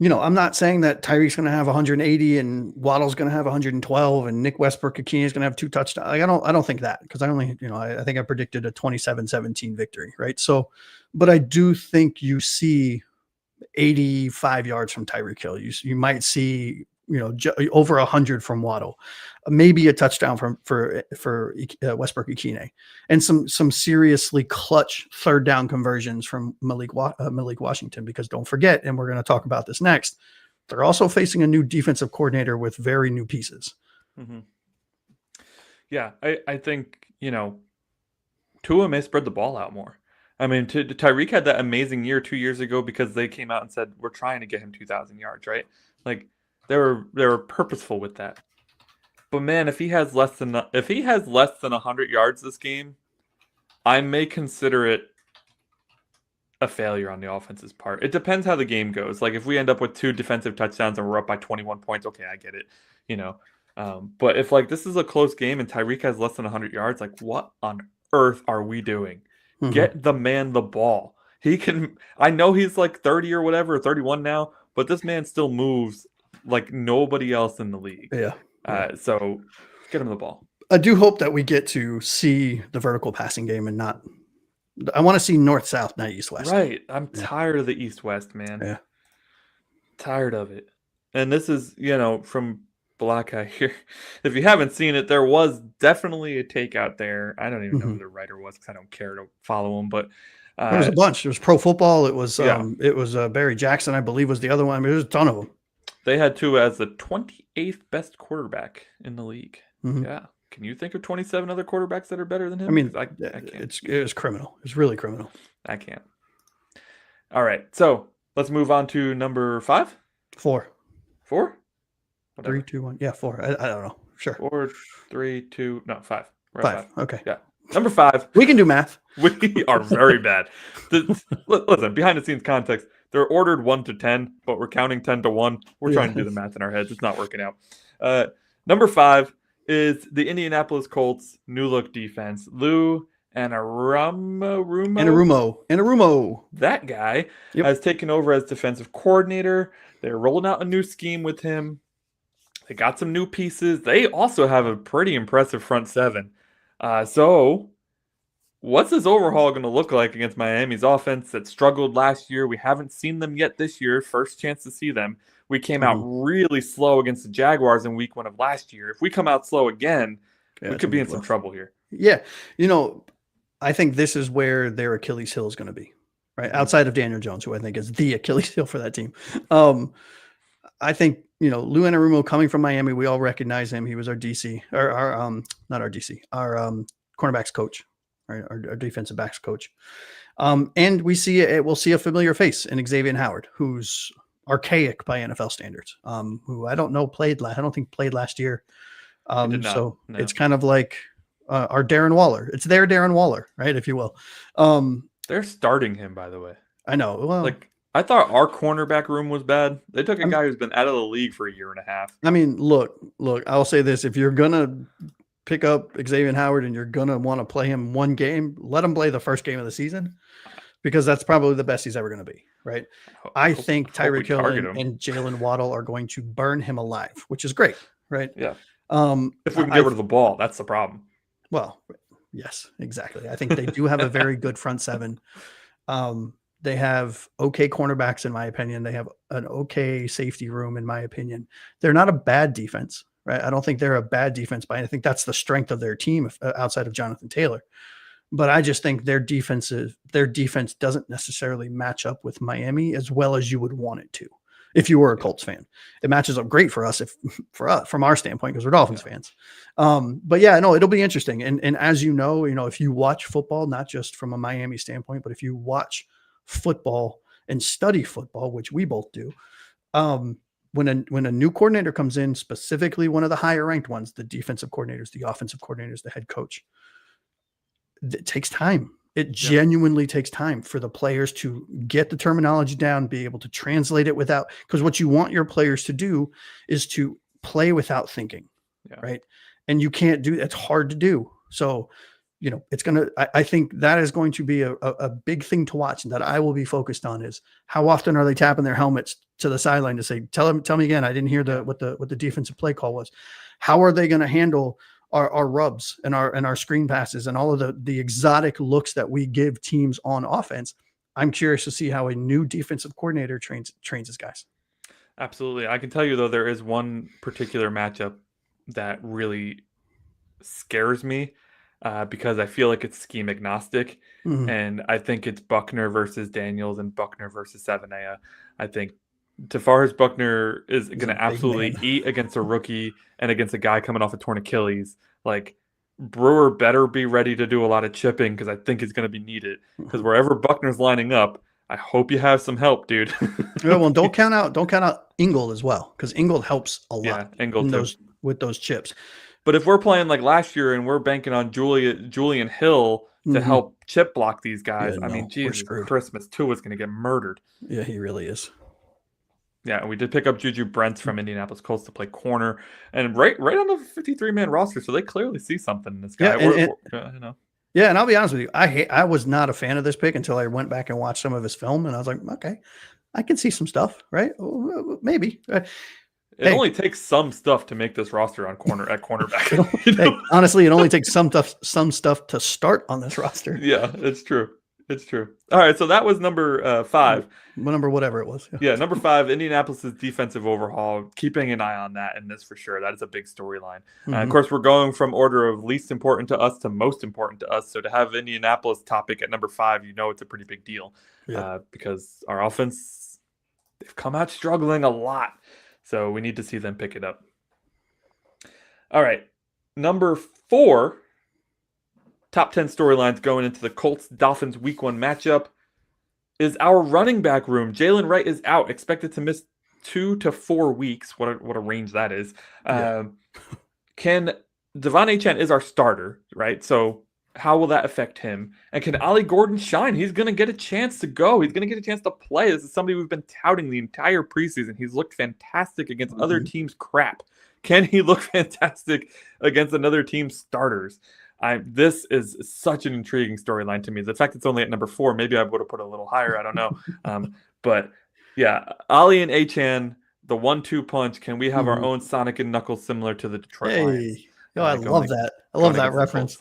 I'm not saying that Tyreek's going to have 180 and Waddle's going to have 112 and Nick Westbrook-Akine is going to have 2 touchdowns. Like, I don't think that, because I think I predicted a 27-17 victory, right? So, but I do think you see 85 yards from Tyreek Hill. You might see, over 100 from Waddle, maybe a touchdown for Westbrook-Akine, and some seriously clutch third down conversions from Malik Washington, because don't forget, and we're going to talk about this next, they're also facing a new defensive coordinator with very new pieces. Yeah, I think, Tua may spread the ball out more. I mean, Tyreek had that amazing year 2 years ago because they came out and said, we're trying to get him 2,000 yards, right? Like, they were purposeful with that. But man, if he has less than 100 yards this game, I may consider it a failure on the offense's part. It depends how the game goes. Like, if we end up with 2 defensive touchdowns and we're up by 21 points, okay, I get it. But if like this is a close game and Tyreek has less than 100 yards, like what on earth are we doing? Get the man the ball. He can. I know he's like 30 or whatever, 31 now, but this man still moves like nobody else in the league. Yeah. So get him the ball. I do hope that we get to see the vertical passing game and not. I want to see north-south, not east-west. Right. I'm tired of the east-west, man. Yeah. Tired of it. And this is, from Black Eye here. If you haven't seen it, there was definitely a take out there. I don't even know who the writer was because I don't care to follow him. But there was a bunch. There was Pro Football. It was Barry Jackson, I believe, was the other one. I mean, there was a ton of them. They had two as the 28th best quarterback in the league. Yeah. Can you think of 27 other quarterbacks that are better than him? I mean, I can't. It was criminal. It's really criminal. I can't. All right. So let's move on to number 5. 4. 4? Whatever. 3, 2, 1. Yeah, 4. I don't know. Sure. 4, 3, 2. No, 5. 5. Okay. Yeah. Number 5. We can do math. We are very bad. Listen, behind the scenes context, they're ordered 1 to 10, but we're counting 10 to 1. We're trying to do the math in our heads. It's not working out. Number 5 is the Indianapolis Colts new look defense. Lou Anarumo. That guy has taken over as defensive coordinator. They're rolling out a new scheme with him. They got some new pieces. They also have a pretty impressive front 7. So what's this overhaul going to look like against Miami's offense that struggled last year? We haven't seen them yet this year. First chance to see them. We came out really slow against the Jaguars in week 1 of last year. If we come out slow again, we could be in some trouble here. Yeah. I think this is where their Achilles heel is going to be, right? Outside of Daniel Jones, who I think is the Achilles heel for that team. I think, Lou Anarumo coming from Miami, we all recognize him. He was our DC, or not our DC, our cornerbacks coach, right? Our defensive backs coach. And we'll see a familiar face in Xavien Howard, who's archaic by NFL standards, who I don't know played last year. It's kind of like our Darren Waller. It's their Darren Waller, right? If you will. They're starting him, by the way. I know. Well, I thought our cornerback room was bad. They took a guy who's been out of the league for a year and a half. I mean, look, I'll say this. If you're going to pick up Xavien Howard and you're going to want to play him one game, let him play the first game of the season, because that's probably the best he's ever going to be, right? I think Tyreek Hill and Jaylen Waddle are going to burn him alive, which is great, right? Yeah. If we can get rid of the ball, that's the problem. Well, yes, exactly. I think they do have a very good front 7. They have okay cornerbacks, in my opinion. They have an okay safety room, in my opinion. They're not a bad defense, right? I don't think they're a bad defense, but I think that's the strength of their team outside of Jonathan Taylor. But I just think their defense doesn't necessarily match up with Miami as well as you would want it to. If you were a Colts fan, it matches up great for us from our standpoint, because we're Dolphins fans. But yeah, no, it'll be interesting. And as you know, if you watch football, not just from a Miami standpoint, but if you watch football and study football, which we both do, when a new coordinator comes in, specifically one of the higher ranked ones, the defensive coordinators, the offensive coordinators, the head coach, it takes time. It genuinely takes time for the players to get the terminology down, be able to translate it because what you want your players to do is to play without thinking, right? And you can't do, it's hard to do. So, I think that is going to be a big thing to watch, and that I will be focused on is how often are they tapping their helmets to the sideline to say, tell me again, I didn't hear what the defensive play call was. How are they going to handle our rubs and our screen passes and all of the exotic looks that we give teams on offense? I'm curious to see how a new defensive coordinator trains his guys. Absolutely. I can tell you, though, there is one particular matchup that really scares me because I feel like it's scheme agnostic. Mm-hmm. And I think it's Buckner versus Daniels and Buckner versus Savanea. I think Tavares Buckner is going to absolutely eat against a rookie and against a guy coming off a torn Achilles. Like, Brewer better be ready to do a lot of chipping because I think it's going to be needed. Because wherever Buckner's lining up, I hope you have some help, dude. Yeah, well, don't count out Ingold as well, because Ingold helps a lot. Yeah, Ingold with those chips. But if we're playing like last year and we're banking on Julian Hill to help chip block these guys, I mean, Jesus Christmas, Tua's going to get murdered. Yeah, he really is. Yeah, and we did pick up Juju Brents from Indianapolis Colts to play corner, and right on the 53-man roster, so they clearly see something in this guy. Yeah, and I'll be honest with you, I was not a fan of this pick until I went back and watched some of his film, and I was like, okay, I can see some stuff, right? Maybe. It only takes some stuff to make this roster at cornerback. Honestly, it only takes some stuff to start on this roster. Yeah, it's true. It's true. All right, so that was number 5. Number whatever it was. Yeah, number 5, Indianapolis's defensive overhaul. Keeping an eye on that in this for sure. That is a big storyline. Of course, we're going from order of least important to us to most important to us. So to have Indianapolis topic at number 5, it's a pretty big deal. Yeah. Because our offense, they've come out struggling a lot. So we need to see them pick it up. All right, number 4. Top 10 storylines going into the Colts-Dolphins Week 1 matchup is our running back room. Jaylen Wright is out, expected to miss 2 to 4 weeks. What a range that is. Yeah. Devon Achane is our starter, right? So how will that affect him? And can Ollie Gordon shine? He's going to get a chance to go. He's going to get a chance to play. This is somebody we've been touting the entire preseason. He's looked fantastic against other teams' crap. Can he look fantastic against another team's starters? This is such an intriguing storyline to me. The fact it's only at number 4, maybe I would have put it a little higher. I don't know. But yeah, Ollie and Achane, the 1-2 punch. Can we have our own Sonic and Knuckles similar to the Detroit Lions? I love that. I love that reference.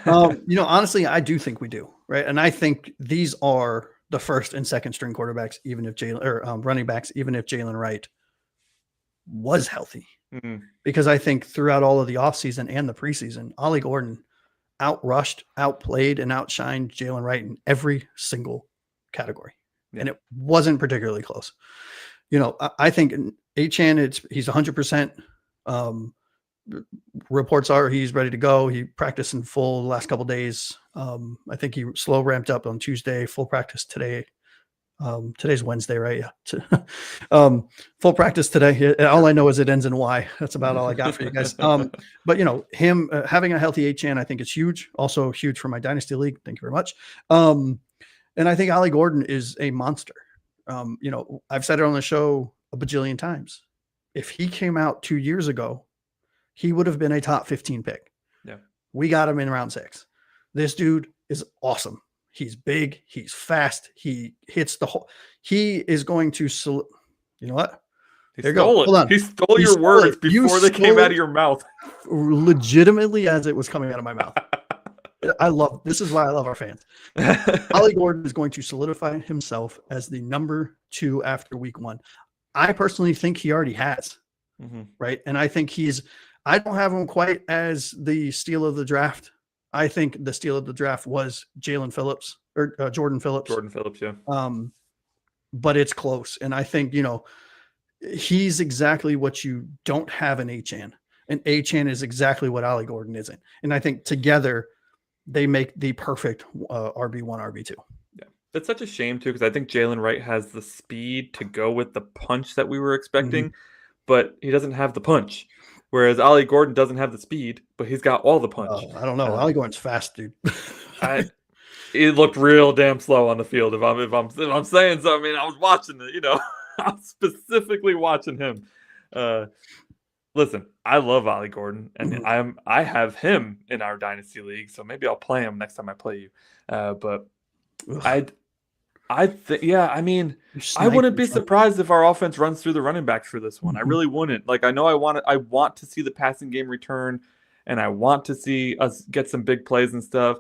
Honestly, I do think we do, right? And I think these are the first and second string quarterbacks, even if running backs, even if Jaylen Wright was healthy. Because I think throughout all of the offseason and the preseason, Ollie Gordon outrushed, outplayed, and outshined Jaylen Wright in every single category. Yeah. And it wasn't particularly close. I think Achane, he's 100%. Reports are he's ready to go. He practiced in full the last couple of days. I think he slow ramped up on Tuesday, full practice today. Today's Wednesday, right? Yeah. Full practice today. All I know is it ends in Y. That's about all I got for you guys. But him having a healthy Achane, I think it's huge. Also huge for my dynasty league. Thank you very much. And I think Ollie Gordon is a monster. I've said it on the show a bajillion times. If he came out 2 years ago, he would have been a top 15 pick. Yeah. We got him in round 6. This dude is awesome. He's big. He's fast. He hits the hole. He is going to, you know what? There you go. Hold on. He stole your words before they came out of your mouth. Legitimately as it was coming out of my mouth. This is why I love our fans. Ollie Gordon is going to solidify himself as the number 2 after week 1. I personally think he already has. Right. And I think I don't have him quite as the steal of the draft. I think the steal of the draft was Jordan Phillips. Jordan Phillips, yeah. But it's close. And I think, he's exactly what you don't have in Achane. And Achane is exactly what Ollie Gordon isn't. And I think together they make the perfect RB1, RB2. Yeah. It's such a shame, too, because I think Jaylen Wright has the speed to go with the punch that we were expecting, but he doesn't have the punch. Whereas Ollie Gordon doesn't have the speed, but he's got all the punch. I don't know. Ollie Gordon's fast, dude. He looked real damn slow on the field. If I'm saying so, I was watching it. I was specifically watching him. Listen, I love Ollie Gordon, and I have him in our dynasty league, so maybe I'll play him next time I play you. But I wouldn't be surprised if our offense runs through the running backs for this one. I really wouldn't. Like, I know I want to see the passing game return, and I want to see us get some big plays and stuff.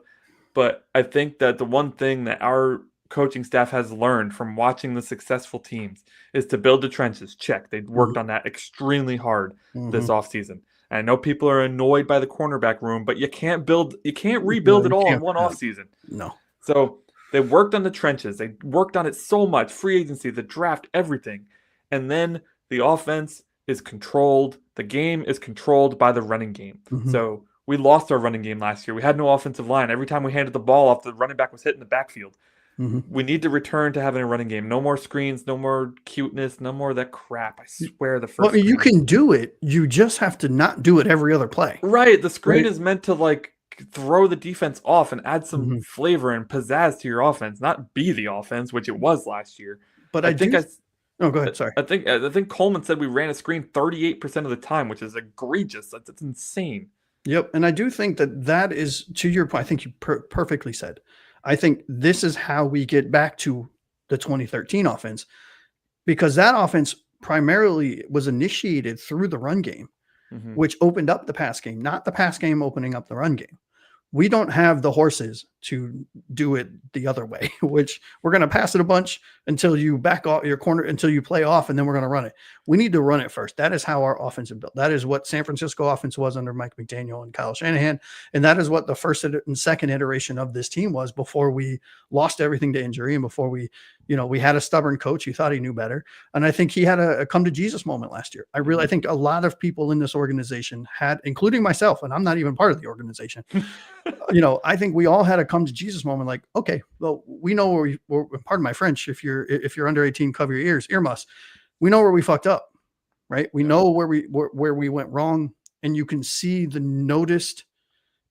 But I think that the one thing that our coaching staff has learned from watching the successful teams is to build the trenches. Check. They worked on that extremely hard this offseason. And I know people are annoyed by the cornerback room, but you can't rebuild it all in one offseason. No. So they worked on the trenches. They worked on it so much. Free agency, the draft, everything. And then the offense is controlled. The game is controlled by the running game. So we lost our running game last year. We had no offensive line. Every time we handed the ball off, the running back was hit in the backfield. We need to return to having a running game. No more screens, no more cuteness, no more of that crap. I swear the first you can do it. You just have to not do it every other play. Right. The screen is meant to throw the defense off and add some flavor and pizzazz to your offense, not be the offense, which it was last year. But I think Oh, go ahead. Sorry. I think Coleman said we ran a screen 38% of the time, which is egregious. That's insane. Yep. And I do think that is, to your point, I think you perfectly said. I think this is how we get back to the 2013 offense, because that offense primarily was initiated through the run game, which opened up the pass game, not the pass game opening up the run game. We don't have the horses to do it the other way, which we're going to pass it a bunch until you back off your corner, until you play off, and then we're going to run it. We need to run it first. That is how our offense is built. That is what San Francisco offense was under Mike McDaniel and Kyle Shanahan. And that is what the first and second iteration of this team was before we lost everything to injury and before we had a stubborn coach who thought he knew better. And I think he had a come to Jesus moment last year. I think a lot of people in this organization had, including myself, and I'm not even part of the organization. I think we all had a come to Jesus moment. Like, okay, well, we know where pardon my French, if you're under 18, cover your earmuffs. We know where we fucked up, right? We know where we went wrong, and you can see the noticed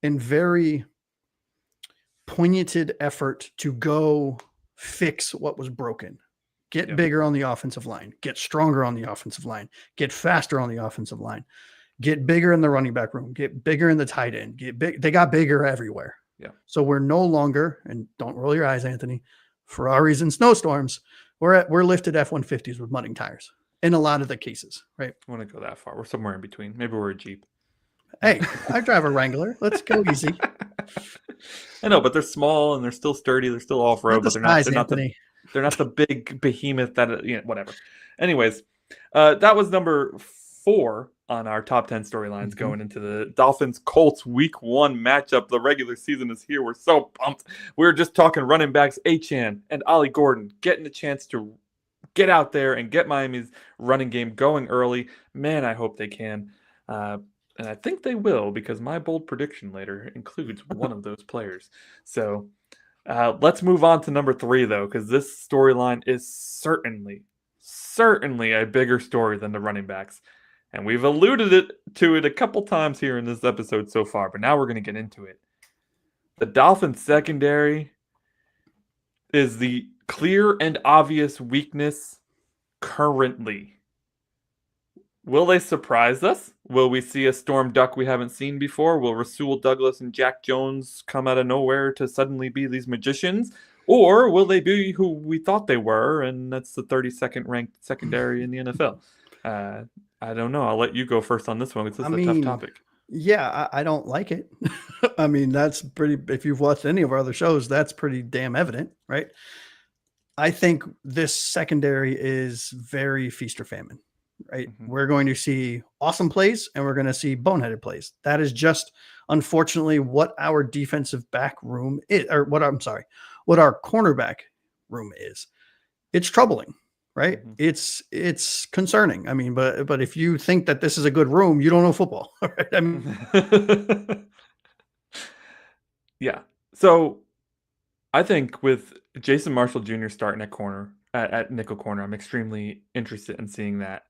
and very pointed effort to go fix what was broken. Get bigger on the offensive line, get stronger on the offensive line, get faster on the offensive line, get bigger in the running back room, get bigger in the tight end, get big. They got bigger everywhere. Yeah. So we're no longer, and don't roll your eyes, Anthony, Ferraris and snowstorms. We're lifted F-150s with mudding tires in a lot of the cases, right? I want to go that far. We're somewhere in between. Maybe we're a Jeep. Hey, I drive a Wrangler. Let's go easy. I know, but they're small and they're still sturdy. They're still off-road, but they're not the big behemoth that, whatever. Anyways, that was number 4 on our top 10 storylines going into the Dolphins Colts week 1 matchup. The regular season is here. We're so pumped. We were just talking running backs, Achane and Ollie Gordon getting a chance to get out there and get Miami's running game going early. Man, I hope they can. And I think they will, because my bold prediction later includes one of those players. So let's move on to number 3, though, because this storyline is certainly a bigger story than the running backs. And we've alluded to it a couple times here in this episode so far, but now we're going to get into it. The Dolphins secondary is the clear and obvious weakness currently. Will they surprise us? Will we see a storm duck we haven't seen before? Will Rasul Douglas and Jack Jones come out of nowhere to suddenly be these magicians? Or will they be who we thought they were, and that's the 32nd ranked secondary in the NFL? I don't know. I'll let you go first on this one, because this is a tough topic. Yeah, I don't like it. I mean, that's pretty, if you've watched any of our other shows, that's pretty damn evident, right? I think this secondary is very feast or famine, right? We're going to see awesome plays and we're going to see boneheaded plays. That is just, unfortunately, what our defensive back room is, or what our cornerback room is. It's troubling. Right. It's concerning. I mean, but if you think that this is a good room, you don't know football. Right? I mean, yeah. So I think with Jason Marshall Jr. starting at nickel corner, I'm extremely interested in seeing that.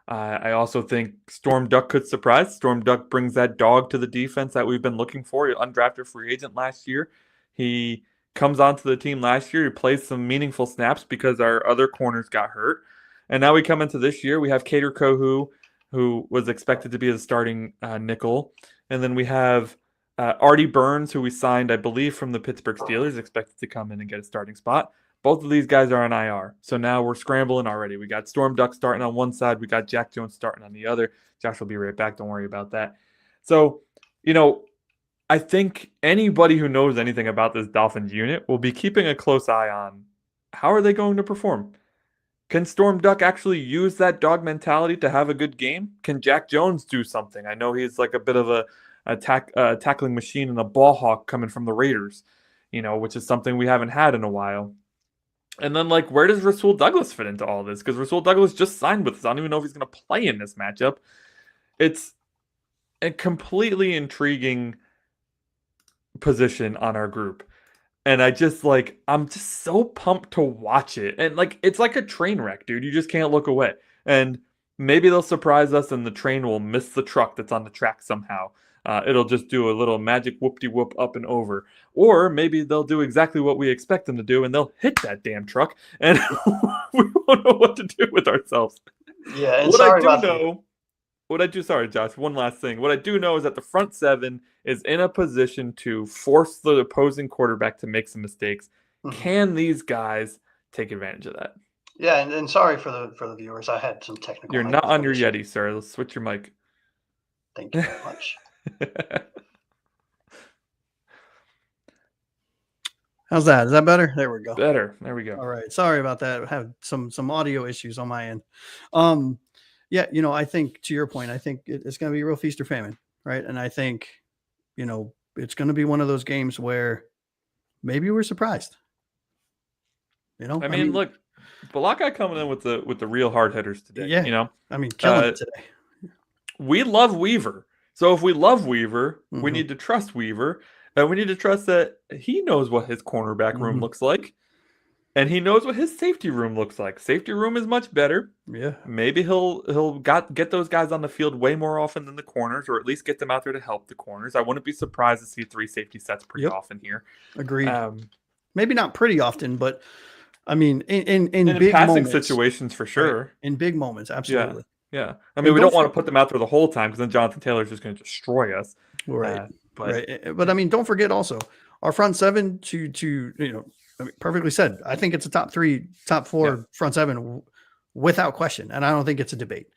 I also think Storm Duck could surprise. Storm Duck brings that dog to the defense that we've been looking for. Undrafted free agent last year. He comes onto the team last year. He plays some meaningful snaps because our other corners got hurt. And now we come into this year. We have Kader Kohu, who was expected to be the starting nickel. And then we have Artie Burns, who we signed, I believe, from the Pittsburgh Steelers, expected to come in and get a starting spot. Both of these guys are on IR. So now we're scrambling already. We got Storm Duck starting on one side. We got Jack Jones starting on the other. Josh will be right back. Don't worry about that. So, I think anybody who knows anything about this Dolphins unit will be keeping a close eye on how are they going to perform. Can Storm Duck actually use that dog mentality to have a good game? Can Jack Jones do something? I know he's like a bit of a tackling machine and a ball hawk coming from the Raiders, which is something we haven't had in a while. And then, where does Rasul Douglas fit into all this? Because Rasul Douglas just signed with us. I don't even know if he's going to play in this matchup. It's a completely intriguing position on our group, and I'm just so pumped to watch it, and it's like a train wreck, dude. You just can't look away, and maybe they'll surprise us and the train will miss the truck that's on the track somehow. It'll just do a little magic whoop-de-whoop up and over, or maybe they'll do exactly what we expect them to do and they'll hit that damn truck and we won't know what to do with ourselves. Yeah, and sorry, Josh, one last thing. What I do know is that the front seven is in a position to force the opposing quarterback to make some mistakes. Mm-hmm. Can these guys take advantage of that? Yeah, and sorry for the viewers. I had some technical. You're not on your Yeti, sir. Let's switch your mic. Thank you very much. How's that? Is that better? There we go. Better. There we go. All right. Sorry about that. I have some audio issues on my end. Yeah, I think to your point, I think it's going to be a real feast or famine, right? And I think, it's going to be one of those games where maybe we're surprised. I mean, look, Balaka coming in with the real hard hitters today. Yeah. Killing it today. We love Weaver. So if we love Weaver, we need to trust Weaver. And we need to trust that he knows what his cornerback room looks like. And he knows what his safety room looks like. Safety room is much better. Yeah. Maybe he'll get those guys on the field way more often than the corners, or at least get them out there to help the corners. I wouldn't be surprised to see 3 safety sets pretty often here. Agreed. Maybe not pretty often, but I mean, in big passing moments, situations for sure. Right. In big moments, absolutely. Yeah. I mean, we don't want to put them out there the whole time because then Jonathan Taylor's just going to destroy us. Right. But I mean, don't forget also our front seven perfectly said. I think it's a top 4 front seven without question. And I don't think it's a debate.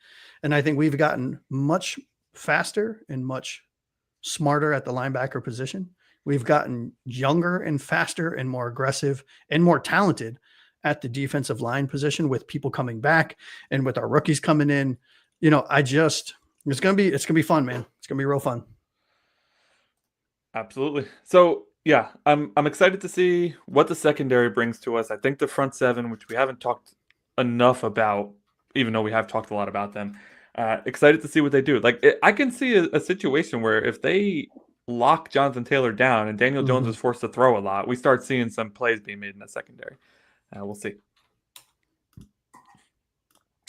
And I think we've gotten much faster and much smarter at the linebacker position. We've gotten younger and faster and more aggressive and more talented at the defensive line position with people coming back and with our rookies coming in. It's going to be fun, man. It's going to be real fun. Absolutely. So yeah, I'm excited to see what the secondary brings to us. I think the front seven, which we haven't talked enough about, even though we have talked a lot about them, excited to see what they do. I can see a situation where if they lock Jonathan Taylor down and Daniel Jones is forced to throw a lot, we start seeing some plays being made in the secondary. We'll see.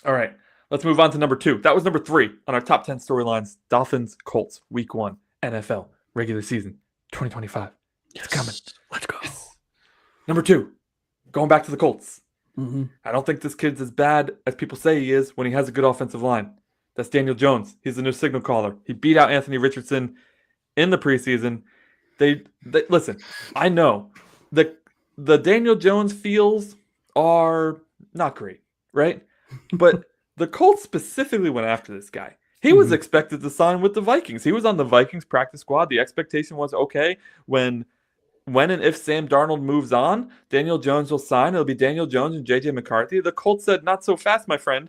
All right, let's move on to number 2. That was number 3 on our top 10 storylines. Dolphins, Colts, Week 1, NFL, regular season, 2025. It's coming. Let's go. Yes. Number 2, going back to the Colts. Mm-hmm. I don't think this kid's as bad as people say he is when he has a good offensive line. That's Daniel Jones. He's the new signal caller. He beat out Anthony Richardson in the preseason. They listen, I know the Daniel Jones feels are not great, right? But the Colts specifically went after this guy. He was expected to sign with the Vikings. He was on the Vikings practice squad. The expectation was, okay, when and if Sam Darnold moves on, Daniel Jones will sign. It'll be Daniel Jones and J.J. McCarthy. The Colts said, not so fast, my friend.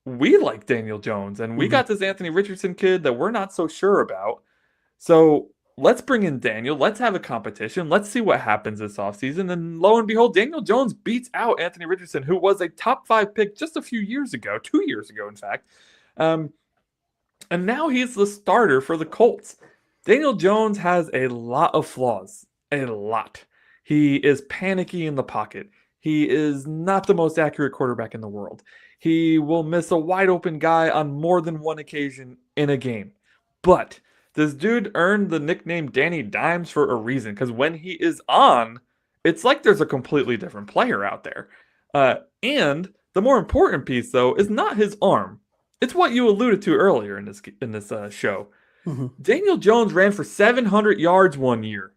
We like Daniel Jones, and we got this Anthony Richardson kid that we're not so sure about. So let's bring in Daniel. Let's have a competition. Let's see what happens this offseason. And lo and behold, Daniel Jones beats out Anthony Richardson, who was a top 5 pick just a few years ago, 2 years ago, in fact. And now he's the starter for the Colts. Daniel Jones has a lot of flaws. A lot. He is panicky in the pocket. He is not the most accurate quarterback in the world. He will miss a wide open guy on more than one occasion in a game. But this dude earned the nickname Danny Dimes for a reason, because when he is on, it's like there's a completely different player out there. And the more important piece, though, is not his arm. It's what you alluded to earlier in this show. Daniel Jones ran for 700 yards one year.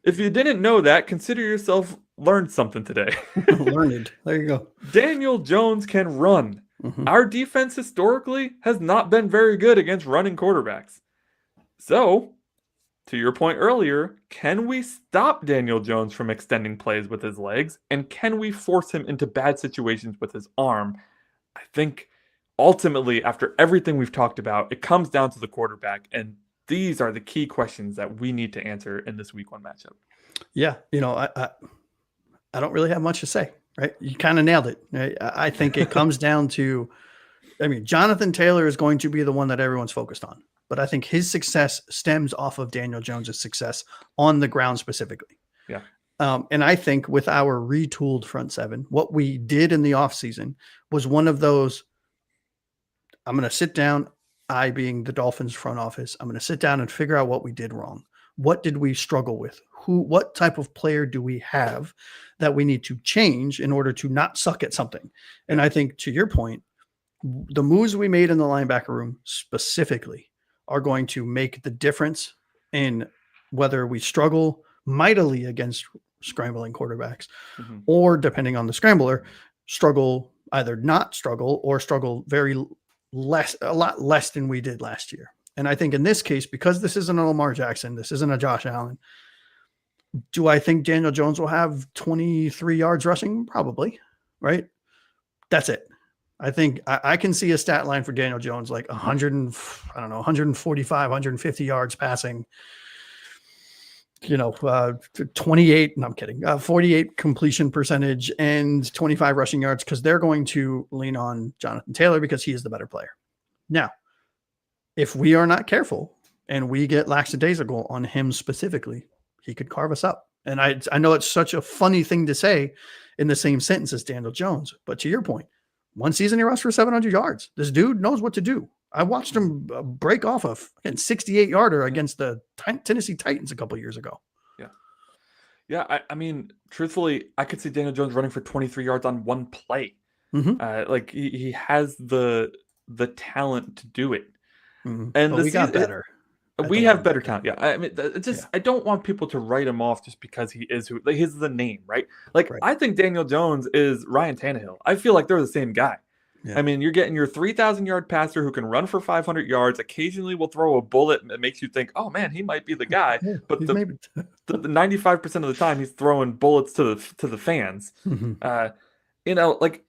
If you didn't know that, consider yourself learned something today. Learned. There you go. Daniel Jones can run. Our defense historically has not been very good against running quarterbacks. So, to your point earlier, can we stop Daniel Jones from extending plays with his legs? And can we force him into bad situations with his arm? I think ultimately, after everything we've talked about, it comes down to the quarterback. And these are the key questions that we need to answer in this Week 1 matchup. Yeah, I don't really have much to say, right? You kind of nailed it. Right? I think it comes down to, Jonathan Taylor is going to be the one that everyone's focused on. But I think his success stems off of Daniel Jones' success on the ground specifically. Yeah. And I think with our retooled front seven, what we did in the offseason was one of those, I'm going to sit down, I being the Dolphins front office, I'm going to sit down and figure out what we did wrong. What did we struggle with? what type of player do we have that we need to change in order to not suck at something? And I think, to your point, the moves we made in the linebacker room specifically are going to make the difference in whether we struggle mightily against scrambling quarterbacks, or, depending on the scrambler, either not struggle or struggle a lot less than we did last year. And I think in this case, because this isn't a Lamar Jackson, this isn't a Josh Allen, do I think Daniel Jones will have 23 yards rushing? Probably, right? That's it. I think I can see a stat line for Daniel Jones like 145, 150 yards passing, 28, no, I'm kidding, 48 completion percentage and 25 rushing yards, because they're going to lean on Jonathan Taylor because he is the better player. Now, if we are not careful and we get lackadaisical on him specifically, he could carve us up. And I know it's such a funny thing to say in the same sentence as Daniel Jones, but to your point, one season he rushed for 700 yards. This dude knows what to do. I watched him break off a 68-yarder against the Tennessee Titans a couple years ago. Yeah. I mean, truthfully, I could see Daniel Jones running for 23 yards on one play. Like he has the talent to do it. And we got better. We have better talent. Yeah. I mean, I don't want people to write him off just because he is who, like, he's the name, right? Like, I think Daniel Jones is Ryan Tannehill. I feel like they're the same guy. Yeah. I mean, you're getting your 3,000-yard passer who can run for 500 yards, occasionally will throw a bullet that makes you think, oh man, he might be the guy. But the 95% of the time he's throwing bullets to the fans. Like,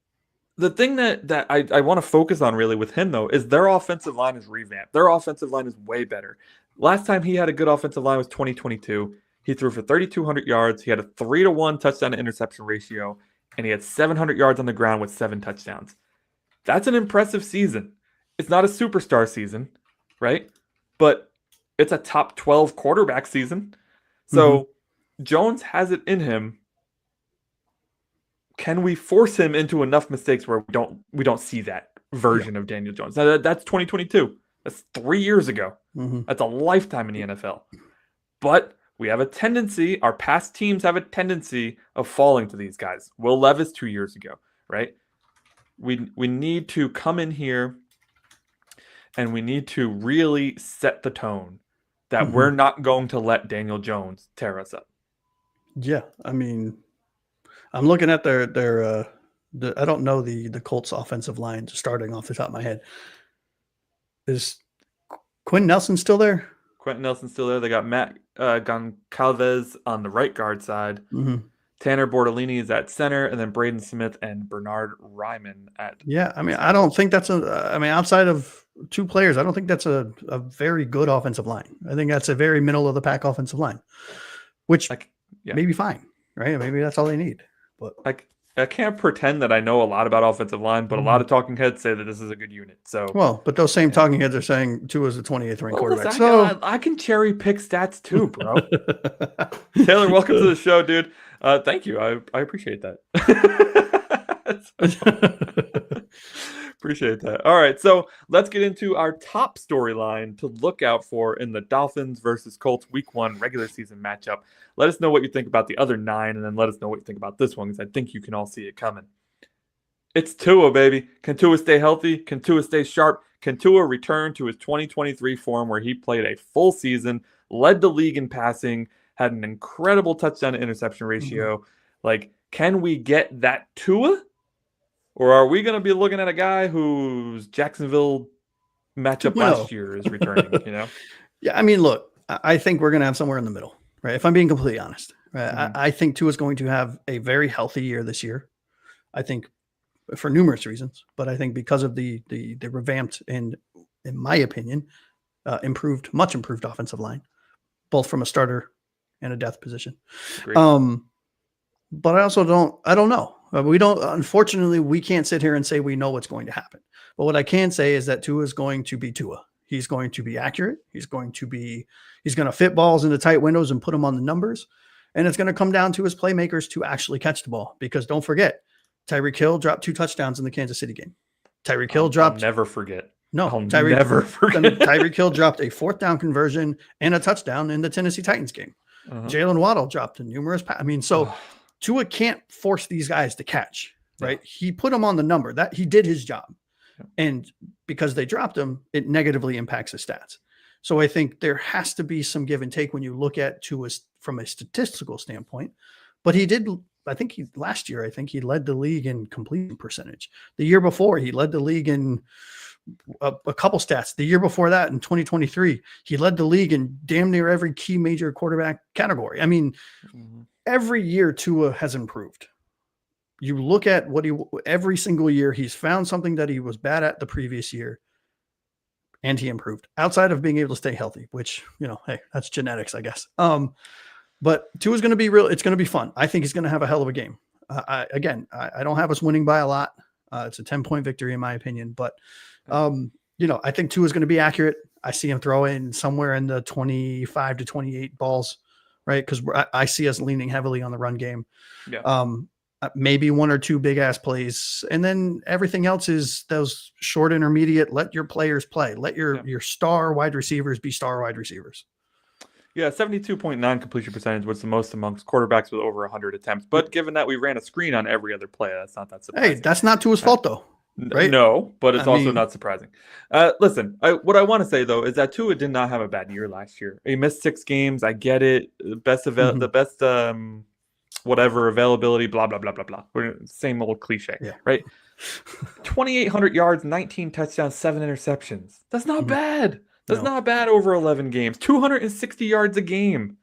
the thing that I want to focus on really with him, though, is their offensive line is revamped. Their offensive line is way better. Last time he had a good offensive line was 2022. He threw for 3,200 yards. He had a 3-to-1 touchdown to interception ratio, and he had 700 yards on the ground with 7 touchdowns. That's an impressive season. It's not a superstar season, right? But it's a top 12 quarterback season. So Jones has it in him. Can we force him into enough mistakes where we don't see that version of Daniel Jones? Now, that's 2022. That's 3 years ago. That's a lifetime in the NFL. But we have a tendency, our past teams have a tendency of falling to these guys. Will Levis 2 years ago, right? We need to come in here and we need to really set the tone that we're not going to let Daniel Jones tear us up. Yeah, I mean, I'm looking at their I don't know the Colts offensive line starting off the top of my head. Is Quentin Nelson still there? Quentin Nelson's still there. They got Matt Goncalves on the right guard side. Tanner Bortolini is at center, and then Braden Smith and Bernard Ryman at. Yeah, I mean, I don't think that's outside of 2 players, I don't think that's a very good offensive line. I think that's a very middle of the pack offensive line, which may be fine, right? Maybe that's all they need. But I can't pretend that I know a lot about offensive line, but a lot of talking heads say that this is a good unit. So but those same talking heads are saying Tua is the 28th ranked quarterback. Listen, so I can cherry pick stats too, bro. Taylor, welcome to the show, dude. Thank you. I appreciate that. Appreciate that. All right, so let's get into our top storyline to look out for in the Dolphins versus Colts Week 1 regular season matchup. Let us know what you think about the other 9, and then let us know what you think about this one, because I think you can all see it coming. It's Tua, baby. Can Tua stay healthy? Can Tua stay sharp? Can Tua return to his 2023 form where he played a full season, led the league in passing, had an incredible touchdown to interception ratio? Like, can we get that Tua? Or are we going to be looking at a guy whose Jacksonville matchup last year is returning, Yeah, I mean, look, I think we're going to have somewhere in the middle, right? If I'm being completely honest, right? I think Tua is going to have a very healthy year this year. I think for numerous reasons, but I think because of the revamped and, in my opinion, much improved offensive line, both from a starter and a depth position. But I don't know. Unfortunately, we can't sit here and say we know what's going to happen. But what I can say is that Tua is going to be Tua. He's going to be accurate. He's going to fit balls into tight windows and put them on the numbers. And it's going to come down to his playmakers to actually catch the ball. Because don't forget, Tyreek Hill dropped 2 touchdowns in the Kansas City game. Tyreek Hill dropped. I'll never forget. No, never forget. Tyreek Hill dropped a 4th down conversion and a touchdown in the Tennessee Titans game. Jaylen Waddle dropped numerous. I mean, so Tua can't force these guys to catch, right? He put them on the number that he did his job. And because they dropped him, it negatively impacts his stats. So I think there has to be some give and take when you look at Tua from a statistical standpoint. But he did, last year, he led the league in completion percentage. The year before, he led the league in a couple stats. The year before that, in 2023, he led the league in damn near every key major quarterback category. I mean, every year Tua has improved. You look at every single year, he's found something that he was bad at the previous year, and he improved outside of being able to stay healthy, which, hey, that's genetics, I guess. But Tua's going to be real. It's going to be fun. I think he's going to have a hell of a game. I don't have us winning by a lot. It's a 10-point victory in my opinion, but I think Tua's going to be accurate. I see him throwing somewhere in the 25 to 28 balls, right? Because I see us leaning heavily on the run game. Maybe one or two big ass plays, and then everything else is those short intermediate. Let your players play. Let your star wide receivers be star wide receivers. Yeah, 72.9 completion percentage was the most amongst quarterbacks with over 100 attempts. But given that we ran a screen on every other play, that's not that surprising. Hey, that's not Tua's fault, though. Right? No, but it's also not surprising. Listen, what I want to say, though, is that Tua did not have a bad year last year. He missed 6 games. I get it. The best whatever availability, blah, blah, blah, blah, blah. Same old cliche, right? 2,800 yards, 19 touchdowns, 7 interceptions. That's not bad. That's not bad over 11 games. 260 yards a game.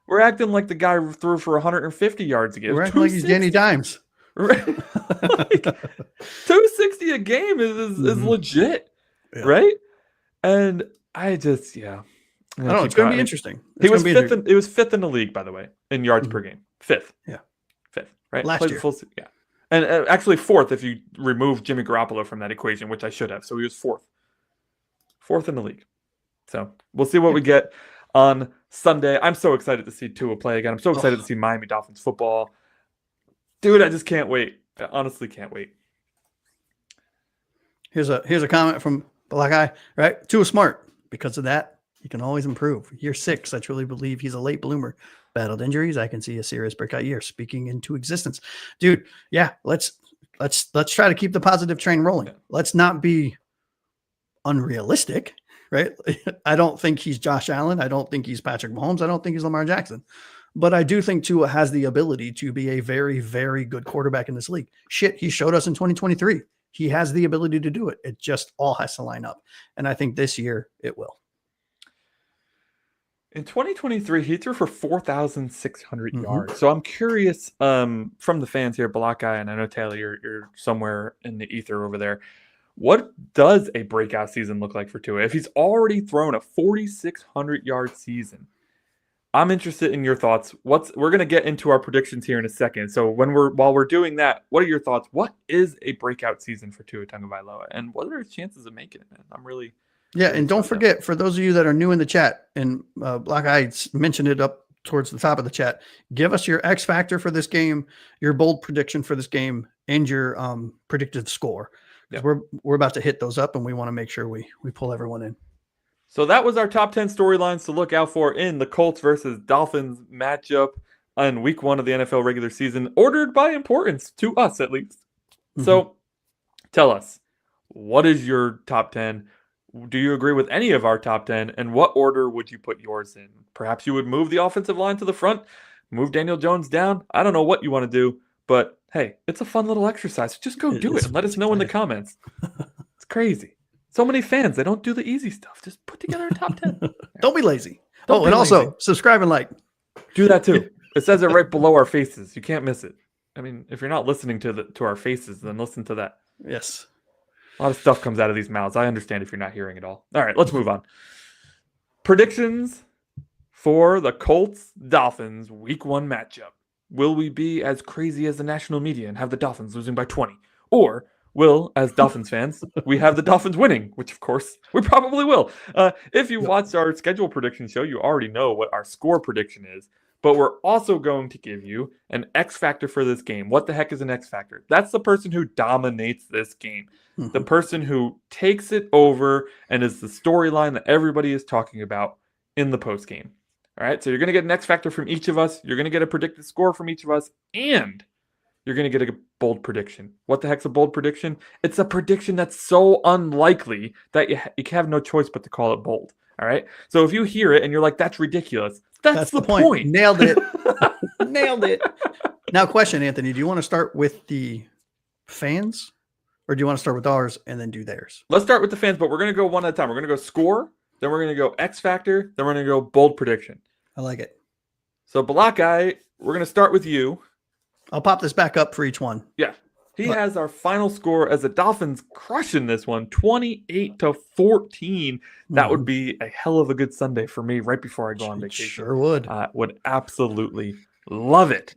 We're acting like the guy threw for 150 yards a game. We're acting like he's Danny Dimes. Right? 260 a game is legit, right? And I just, I don't know. It's going to be interesting. It was fifth in the league, by the way, in yards per game. Fifth. Fifth, right? Last year. And actually fourth if you remove Jimmy Garoppolo from that equation, which I should have. So he was fourth. Fourth in the league. So we'll see what we get on Sunday. I'm so excited to see Tua play again. I'm so excited to see Miami Dolphins football. Dude, I just can't wait. I honestly can't wait. Here's a comment from Black Eye, right? Tua smart. Because of that, he can always improve. Year 6, I truly believe he's a late bloomer. Battled injuries, I can see a serious breakout year speaking into existence. Dude, let's try to keep the positive train rolling. Let's not be unrealistic, right? I don't think he's Josh Allen. I don't think he's Patrick Mahomes. I don't think he's Lamar Jackson. But I do think Tua has the ability to be a very, very good quarterback in this league. Shit, he showed us in 2023. He has the ability to do it. It just all has to line up. And I think this year it will. In 2023, he threw for 4,600 yards. So I'm curious from the fans here, Black Eye, and I know Taylor, you're somewhere in the ether over there. What does a breakout season look like for Tua? If he's already thrown a 4,600-yard season, I'm interested in your thoughts. We're going to get into our predictions here in a second. So while we're doing that, what are your thoughts? What is a breakout season for Tua Tagovailoa, and what are his chances of making it? Man, I'm really and don't forget, for those of you that are new in the chat, and Black Eye mentioned it up towards the top of the chat, give us your X factor for this game, your bold prediction for this game, and your predicted score. We're about to hit those up, and we want to make sure we pull everyone in. So that was our top 10 storylines to look out for in the Colts versus Dolphins matchup on week 1 of the NFL regular season, ordered by importance to us, at least. So tell us, what is your top 10? Do you agree with any of our top 10? And what order would you put yours in? Perhaps you would move the offensive line to the front, move Daniel Jones down. I don't know what you want to do, but hey, it's a fun little exercise. Just go do it and let us know in the comments. It's crazy. So many fans, they don't do the easy stuff. Just put together a top 10. Don't be lazy. Also subscribe and like. Do that too. It says it right below our faces. You can't miss it. I mean, if you're not listening to our faces, then listen to that. Yes. A lot of stuff comes out of these mouths. I understand if you're not hearing it all. All right, let's move on. Predictions for the Colts-Dolphins Week 1 matchup. Will we be as crazy as the national media and have the Dolphins losing by 20? Or will, as Dolphins fans, we have the Dolphins winning, which, of course, we probably will. If you watched our schedule prediction show, you already know what our score prediction is. But we're also going to give you an X factor for this game. What the heck is an X factor? That's the person who dominates this game. The person who takes it over and is the storyline that everybody is talking about in the post game. All right, so you're going to get an X factor from each of us. You're going to get a predicted score from each of us, and you're going to get a bold prediction. What the heck's a bold prediction? It's a prediction that's so unlikely that you have no choice but to call it bold. All right, so if you hear it and you're like, that's ridiculous, that's the point. Nailed it. Nailed it. Now, question, Anthony, do you want to start with the fans, or do you want to start with ours and then do theirs? Let's start with the fans, but we're going to go one at a time. We're going to go score, then we're going to go X factor, then we're going to go bold prediction. I like it. So, Balakai, we're going to start with you. I'll pop this back up for each one. Yeah. He has our final score as the Dolphins crushing this one, 28-14. That would be a hell of a good Sunday for me right before I go on vacation. Sure would. Would absolutely love it.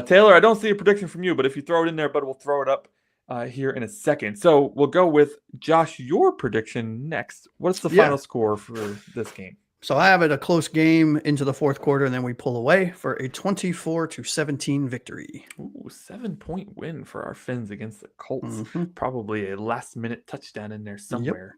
Taylor, I don't see a prediction from you, but if you throw it in there, but we'll throw it up here in a second. So we'll go with Josh, your prediction next. What's the final score for this game? So I have it a close game into the fourth quarter, and then we pull away for a 24-17 victory. Ooh, 7-point win for our Fins against the Colts. Probably a last-minute touchdown in there somewhere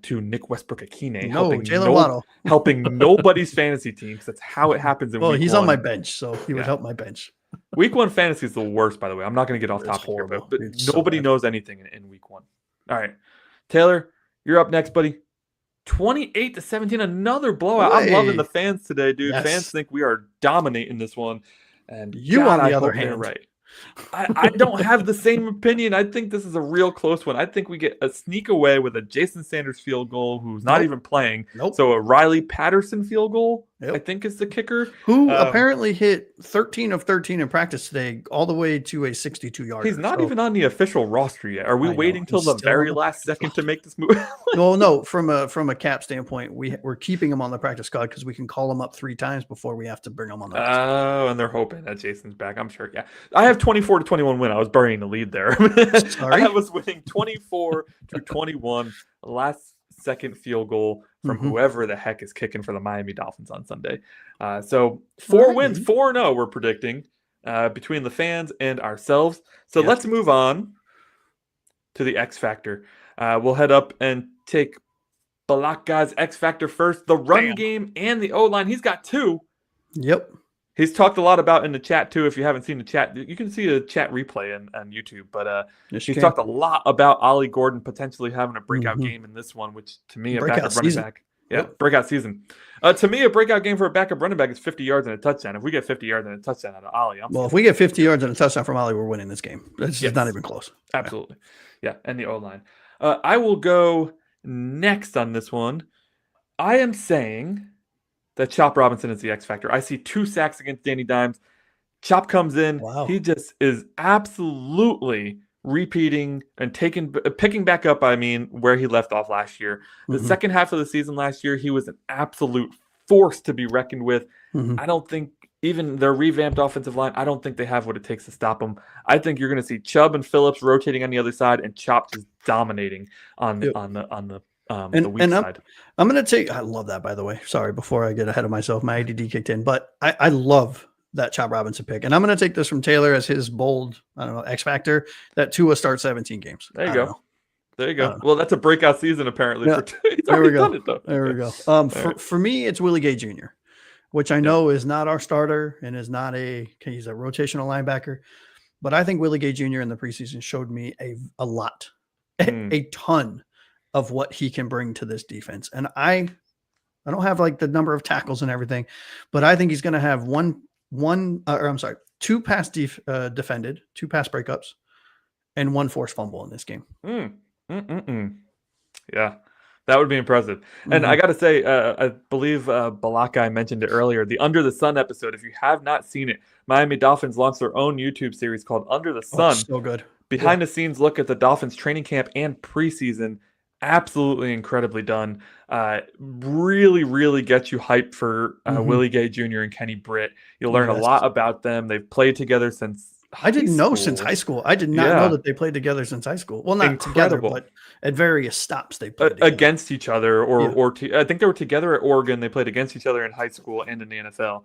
to Nick Westbrook-Akine. Jaylen Waddle. Helping nobody's fantasy teams. That's how it happens in week one. He's on my bench, so he would help my bench. Week one fantasy is the worst, by the way. I'm not going to get off topic here, but nobody knows anything in week one. All right. Taylor, you're up next, buddy. 28-17, another blowout. I'm loving the fans today, dude. Yes. Fans think we are dominating this one. And on the other hand, right. I don't have the same opinion. I think this is a real close one. I think we get a sneak away with a Jason Sanders field goal who's not even playing. So a Riley Patterson field goal, I think, is the kicker. Who apparently hit 13 of 13 in practice today, all the way to a 62-yarder. He's not even on the official roster yet. Are we waiting till the very last second to make this move? Well, no. From a cap standpoint, we're keeping him on the practice squad because we can call him up 3 times before we have to bring him on the roster. Oh, and they're hoping that Jason's back. I'm sure. Yeah, I have 24-21 win. I was burying the lead there. Sorry? I was winning 24-21. Last second field goal from whoever the heck is kicking for the Miami Dolphins on Sunday. So 4 wins, 4-0 we're predicting between the fans and ourselves. So let's move on to the X Factor. We'll head up and take Balak's X Factor first. The run game and the O-line. He's got 2. Yep. He's talked a lot about in the chat, too. If you haven't seen the chat, you can see a chat replay on YouTube. But he's talked a lot about Ollie Gordon potentially having a breakout game in this one, which to me, a backup running back. Yeah, breakout season. To me, a breakout game for a backup running back is 50 yards and a touchdown. If we get 50 yards and a touchdown out of Ollie, if we get 50 yards and a touchdown from Ollie, we're winning this game. It's just not even close. Absolutely. Yeah, and the O-line. I will go next on this one. I am saying that Chop Robinson is the X Factor. I see 2 sacks against Danny Dimes. Chop comes in. Wow. He just is absolutely repeating and picking back up, where he left off last year. The second half of the season last year, he was an absolute force to be reckoned with. I don't think even their revamped offensive line, I don't think they have what it takes to stop him. I think you're going to see Chubb and Phillips rotating on the other side and Chop just dominating on the weak side. I'm going to take, I love that, by the way. Sorry, before I get ahead of myself, my ADD kicked in, but I love that Chop Robinson pick. And I'm going to take this from Taylor as his bold, X Factor, that Tua starts 17 games. There you go. There you go. Well, that's a breakout season, apparently. Yeah. There we go. There we go. For me, it's Willie Gay Jr., which I know is not our starter and is not he's a rotational linebacker. But I think Willie Gay Jr. in the preseason showed me a lot, a ton of what he can bring to this defense. And I don't have like the number of tackles and everything, but I think he's going to have two pass defended, 2 pass breakups, and 1 forced fumble in this game. Yeah, that would be impressive. And I got to say, I believe Balakai mentioned it earlier, the Under the Sun episode. If you have not seen it, Miami Dolphins launched their own YouTube series called Under the Sun. So good. Behind the scenes look at the Dolphins training camp and preseason. Absolutely incredibly done. Really, really gets you hyped for Willie Gay Jr. and Kenny Britt. You'll learn a lot about them. They've played together since I didn't know since high school. I did not know that they played together since high school. Well, not together, but at various stops they played against each other, I think they were together at Oregon. They played against each other in high school and in the NFL.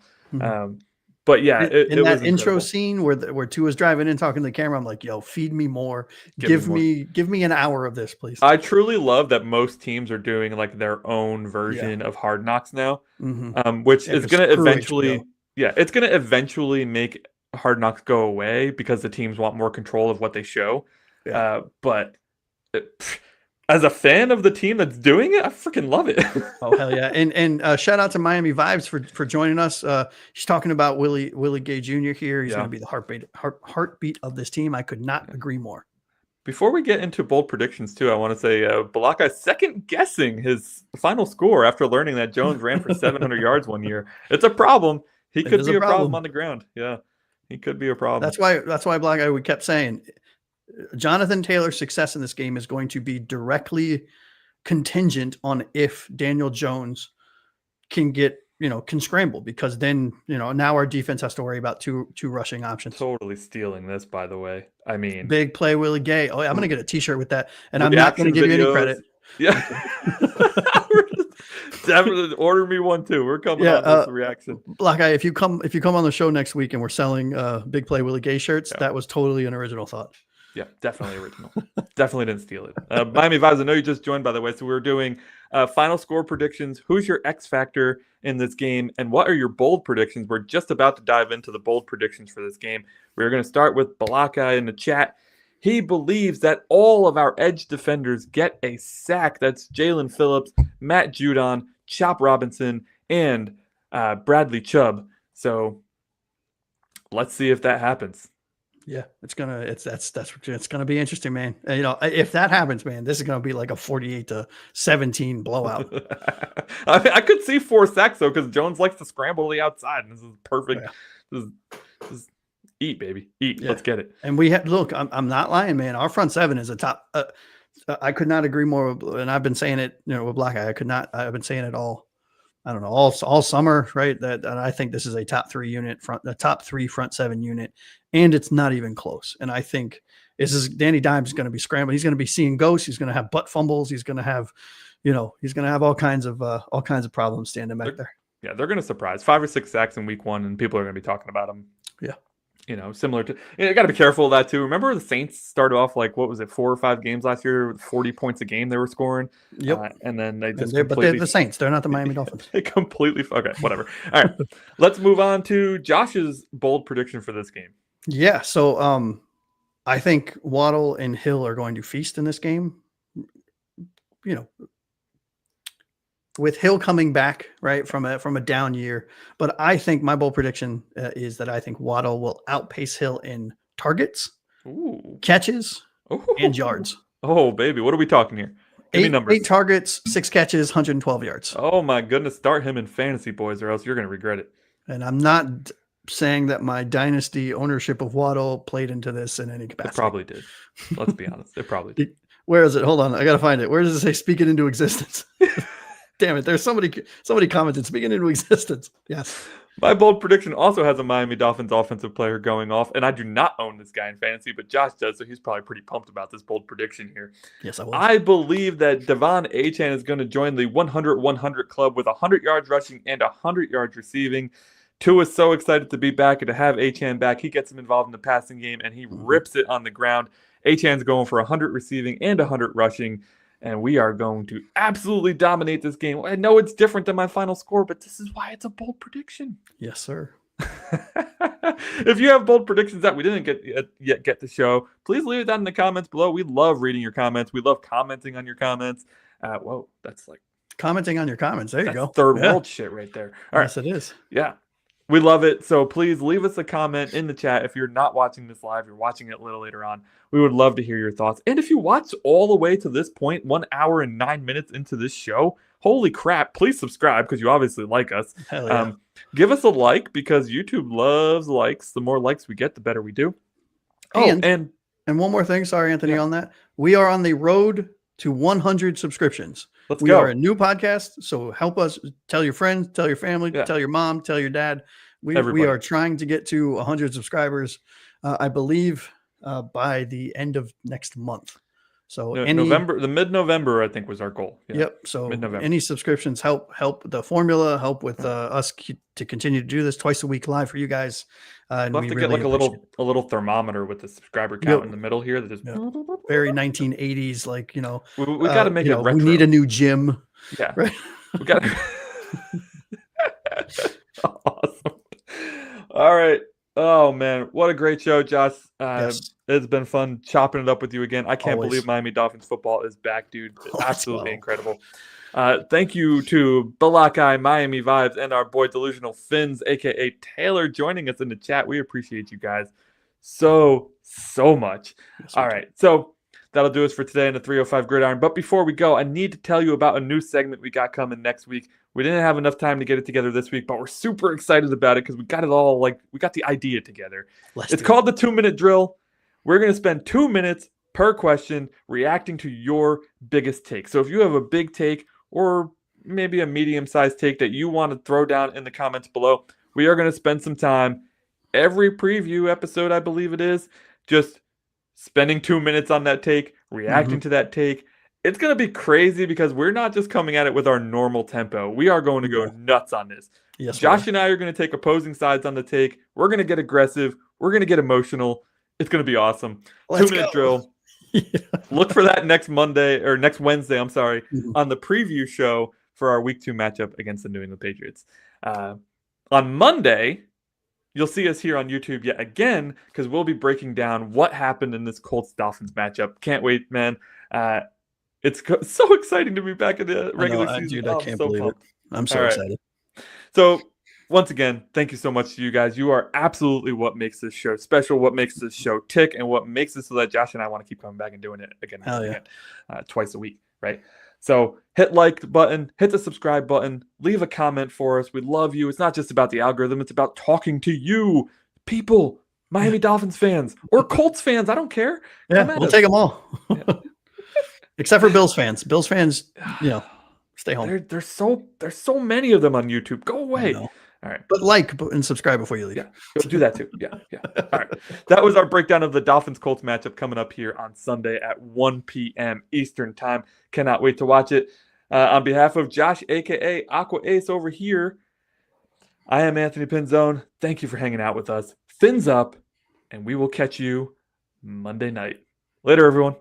But yeah, in that was intro incredible. scene where Tua's driving in, talking to the camera, I'm like, yo, feed me more. Give me an hour of this, please. I truly love that most teams are doing like their own version of Hard Knocks now, which is going to eventually, it's going to eventually make Hard Knocks go away because the teams want more control of what they show. But as a fan of the team that's doing it, I freaking love it. Oh hell yeah! And shout out to Miami Vibes for joining us. He's talking about Willie Gay Jr. here. He's going to be the heartbeat of this team. I could not agree more. Before we get into bold predictions too, I want to say Balakai's second guessing his final score after learning that Jones ran for 700 yards one year. It's a problem. He could be a problem on the ground. Yeah, he could be a problem. That's why Black Guy, we kept saying Jonathan Taylor's success in this game is going to be directly contingent on if Daniel Jones can scramble, because then, now our defense has to worry about two rushing options. Totally stealing this, by the way. I mean, big play Willie Gay. Oh, I'm going to get a t-shirt with that. And I'm not going to give you any credit. Yeah. Definitely order me one too. We're coming on this reaction. Black Guy, if you come on the show next week and we're selling big play Willie Gay shirts, that was totally an original thought. Yeah, definitely original. Definitely didn't steal it. Miami Vibes, I know you just joined, by the way. So we're doing final score predictions. Who's your X factor in this game? And what are your bold predictions? We're just about to dive into the bold predictions for this game. We're going to start with Balaka in the chat. He believes that all of our edge defenders get a sack. That's Jalen Phillips, Matt Judon, Chop Robinson, and Bradley Chubb. So let's see if that happens. Yeah, it's gonna be interesting, man. If that happens, man, this is gonna be like a 48-17 blowout. I could see 4 sacks though, because Jones likes to scramble the outside, and this is perfect. This is eat, baby, eat. Let's get it. And we have I'm not lying, man. Our front seven is a top. I could not agree more. And I've been saying it, with Black Eye. I've been saying it all. I don't know, all summer, right? That I think this is a top 3 unit, the top 3 front 7 unit, and it's not even close. And I think Danny Dimes going to be scrambling. He's going to be seeing ghosts. He's going to have butt fumbles. He's going to have, he's going to have all kinds of problems standing back there. Yeah, they're going to surprise 5 or 6 sacks in week 1, and people are going to be talking about them. Yeah. Similar to, you got to be careful of that too. Remember the Saints started off like, what was it, 4 or 5 games last year, 40 points a game they were scoring. Yep. And then they just but they're the Saints. They're not the Miami Dolphins. They completely, okay, whatever. All right, let's move on to Josh's bold prediction for this game. Yeah. So I think Waddle and Hill are going to feast in this game. With Hill coming back, right, from a down year. But I think my bold prediction is that I think Waddle will outpace Hill in targets, catches, and yards. Oh, baby. What are we talking here? Give me numbers. 8 targets, 6 catches, 112 yards. Oh, my goodness. Start him in fantasy, boys, or else you're going to regret it. And I'm not saying that my dynasty ownership of Waddle played into this in any capacity. It probably did. Let's be honest. It probably did. Where is it? Hold on. I got to find it. Where does it say speak it into existence? Damn it. There's somebody commented speaking into existence. Yes. My bold prediction also has a Miami Dolphins offensive player going off, and I do not own this guy in fantasy, but Josh does, so he's probably pretty pumped about this bold prediction here. Yes, I was. I believe that Devon Achane is going to join the 100-100 club with 100 yards rushing and 100 yards receiving. Tua is so excited to be back and to have Achane back. He gets him involved in the passing game, and he rips it on the ground. Achane's going for 100 receiving and 100 rushing. And we are going to absolutely dominate this game. I know it's different than my final score, but this is why it's a bold prediction. Yes, sir. If you have bold predictions that we didn't get to show, please leave it down in the comments below. We love reading your comments. We love commenting on your comments. Whoa, that's like commenting on your comments. There you go. Third world shit right there. All right. Yes, it is. Yeah. We love it. So please leave us a comment in the chat. If you're not watching this live, you're watching it a little later on. We would love to hear your thoughts. And if you watch all the way to this point, 1 hour and 9 minutes into this show, holy crap, please subscribe because you obviously like us. Hell yeah. Give us a like because YouTube loves likes. The more likes we get, the better we do. And one more thing. Sorry, Anthony, on that. We are on the road to 100 subscriptions. We are a new podcast, so help us. Tell your friends, tell your family, tell your mom, tell your dad. We are trying to get to 100 subscribers, I believe, by the end of next month. So the mid-November, I think, was our goal. Yeah. Yep. So any subscriptions help the formula, help with us to continue to do this twice a week live for you guys. And we'll have to get like a little thermometer with the subscriber count in the middle here. That just very 1980s, like, you know, we got to make it retro. We need a new gym. Yeah. Right. We got awesome. All right. Oh man, what a great show, Josh. Yes. It's been fun chopping it up with you again. I can't Always. believe Miami Dolphins football is back, dude. Absolutely incredible. Thank you to Balakai, Miami Vibes, and our boy Delusional Fins, aka Taylor, joining us in the chat. We appreciate you guys so much. Yes, all right, so that'll do us for today in the 305 Gridiron. But before we go, I need to tell you about a new segment we got coming next week. We didn't have enough time to get it together this week, but we're super excited about it because we got it all, we got the idea together. It's called the 2-minute drill. We're going to spend 2 minutes per question reacting to your biggest take. So if you have a big take or maybe a medium-sized take that you want to throw down in the comments below, we are going to spend some time every preview episode, I believe it is, just spending 2 minutes on that take, reacting to that take. It's going to be crazy because we're not just coming at it with our normal tempo. We are going to go nuts on this. Yes, Josh and I are going to take opposing sides on the take. We're going to get aggressive. We're going to get emotional. It's going to be awesome. 2-minute drill. Look for that next Wednesday, on the preview show for our Week 2 matchup against the New England Patriots. On Monday, you'll see us here on YouTube yet again because we'll be breaking down what happened in this Colts-Dolphins matchup. Can't wait, man. It's so exciting to be back in the regular season. Dude, I can't believe it. I'm so excited. So, once again, thank you so much to you guys. You are absolutely what makes this show special, what makes this show tick, and what makes it so that Josh and I want to keep coming back and doing it again twice a week, right? So, hit like button, hit the subscribe button, leave a comment for us. We love you. It's not just about the algorithm. It's about talking to you, people, Miami Dolphins fans, or Colts fans. I don't care. Yeah, we'll take them all. Except for Bills fans. Bills fans, stay home. There's so many of them on YouTube. Go away. All right. But like and subscribe before you leave. Yeah, do that too. Yeah. All right. That was our breakdown of the Dolphins-Colts matchup coming up here on Sunday at 1 p.m. Eastern time. Cannot wait to watch it. On behalf of Josh, a.k.a. Aqua Ace over here, I am Anthony Pinzone. Thank you for hanging out with us. Fins up, and we will catch you Monday night. Later, everyone.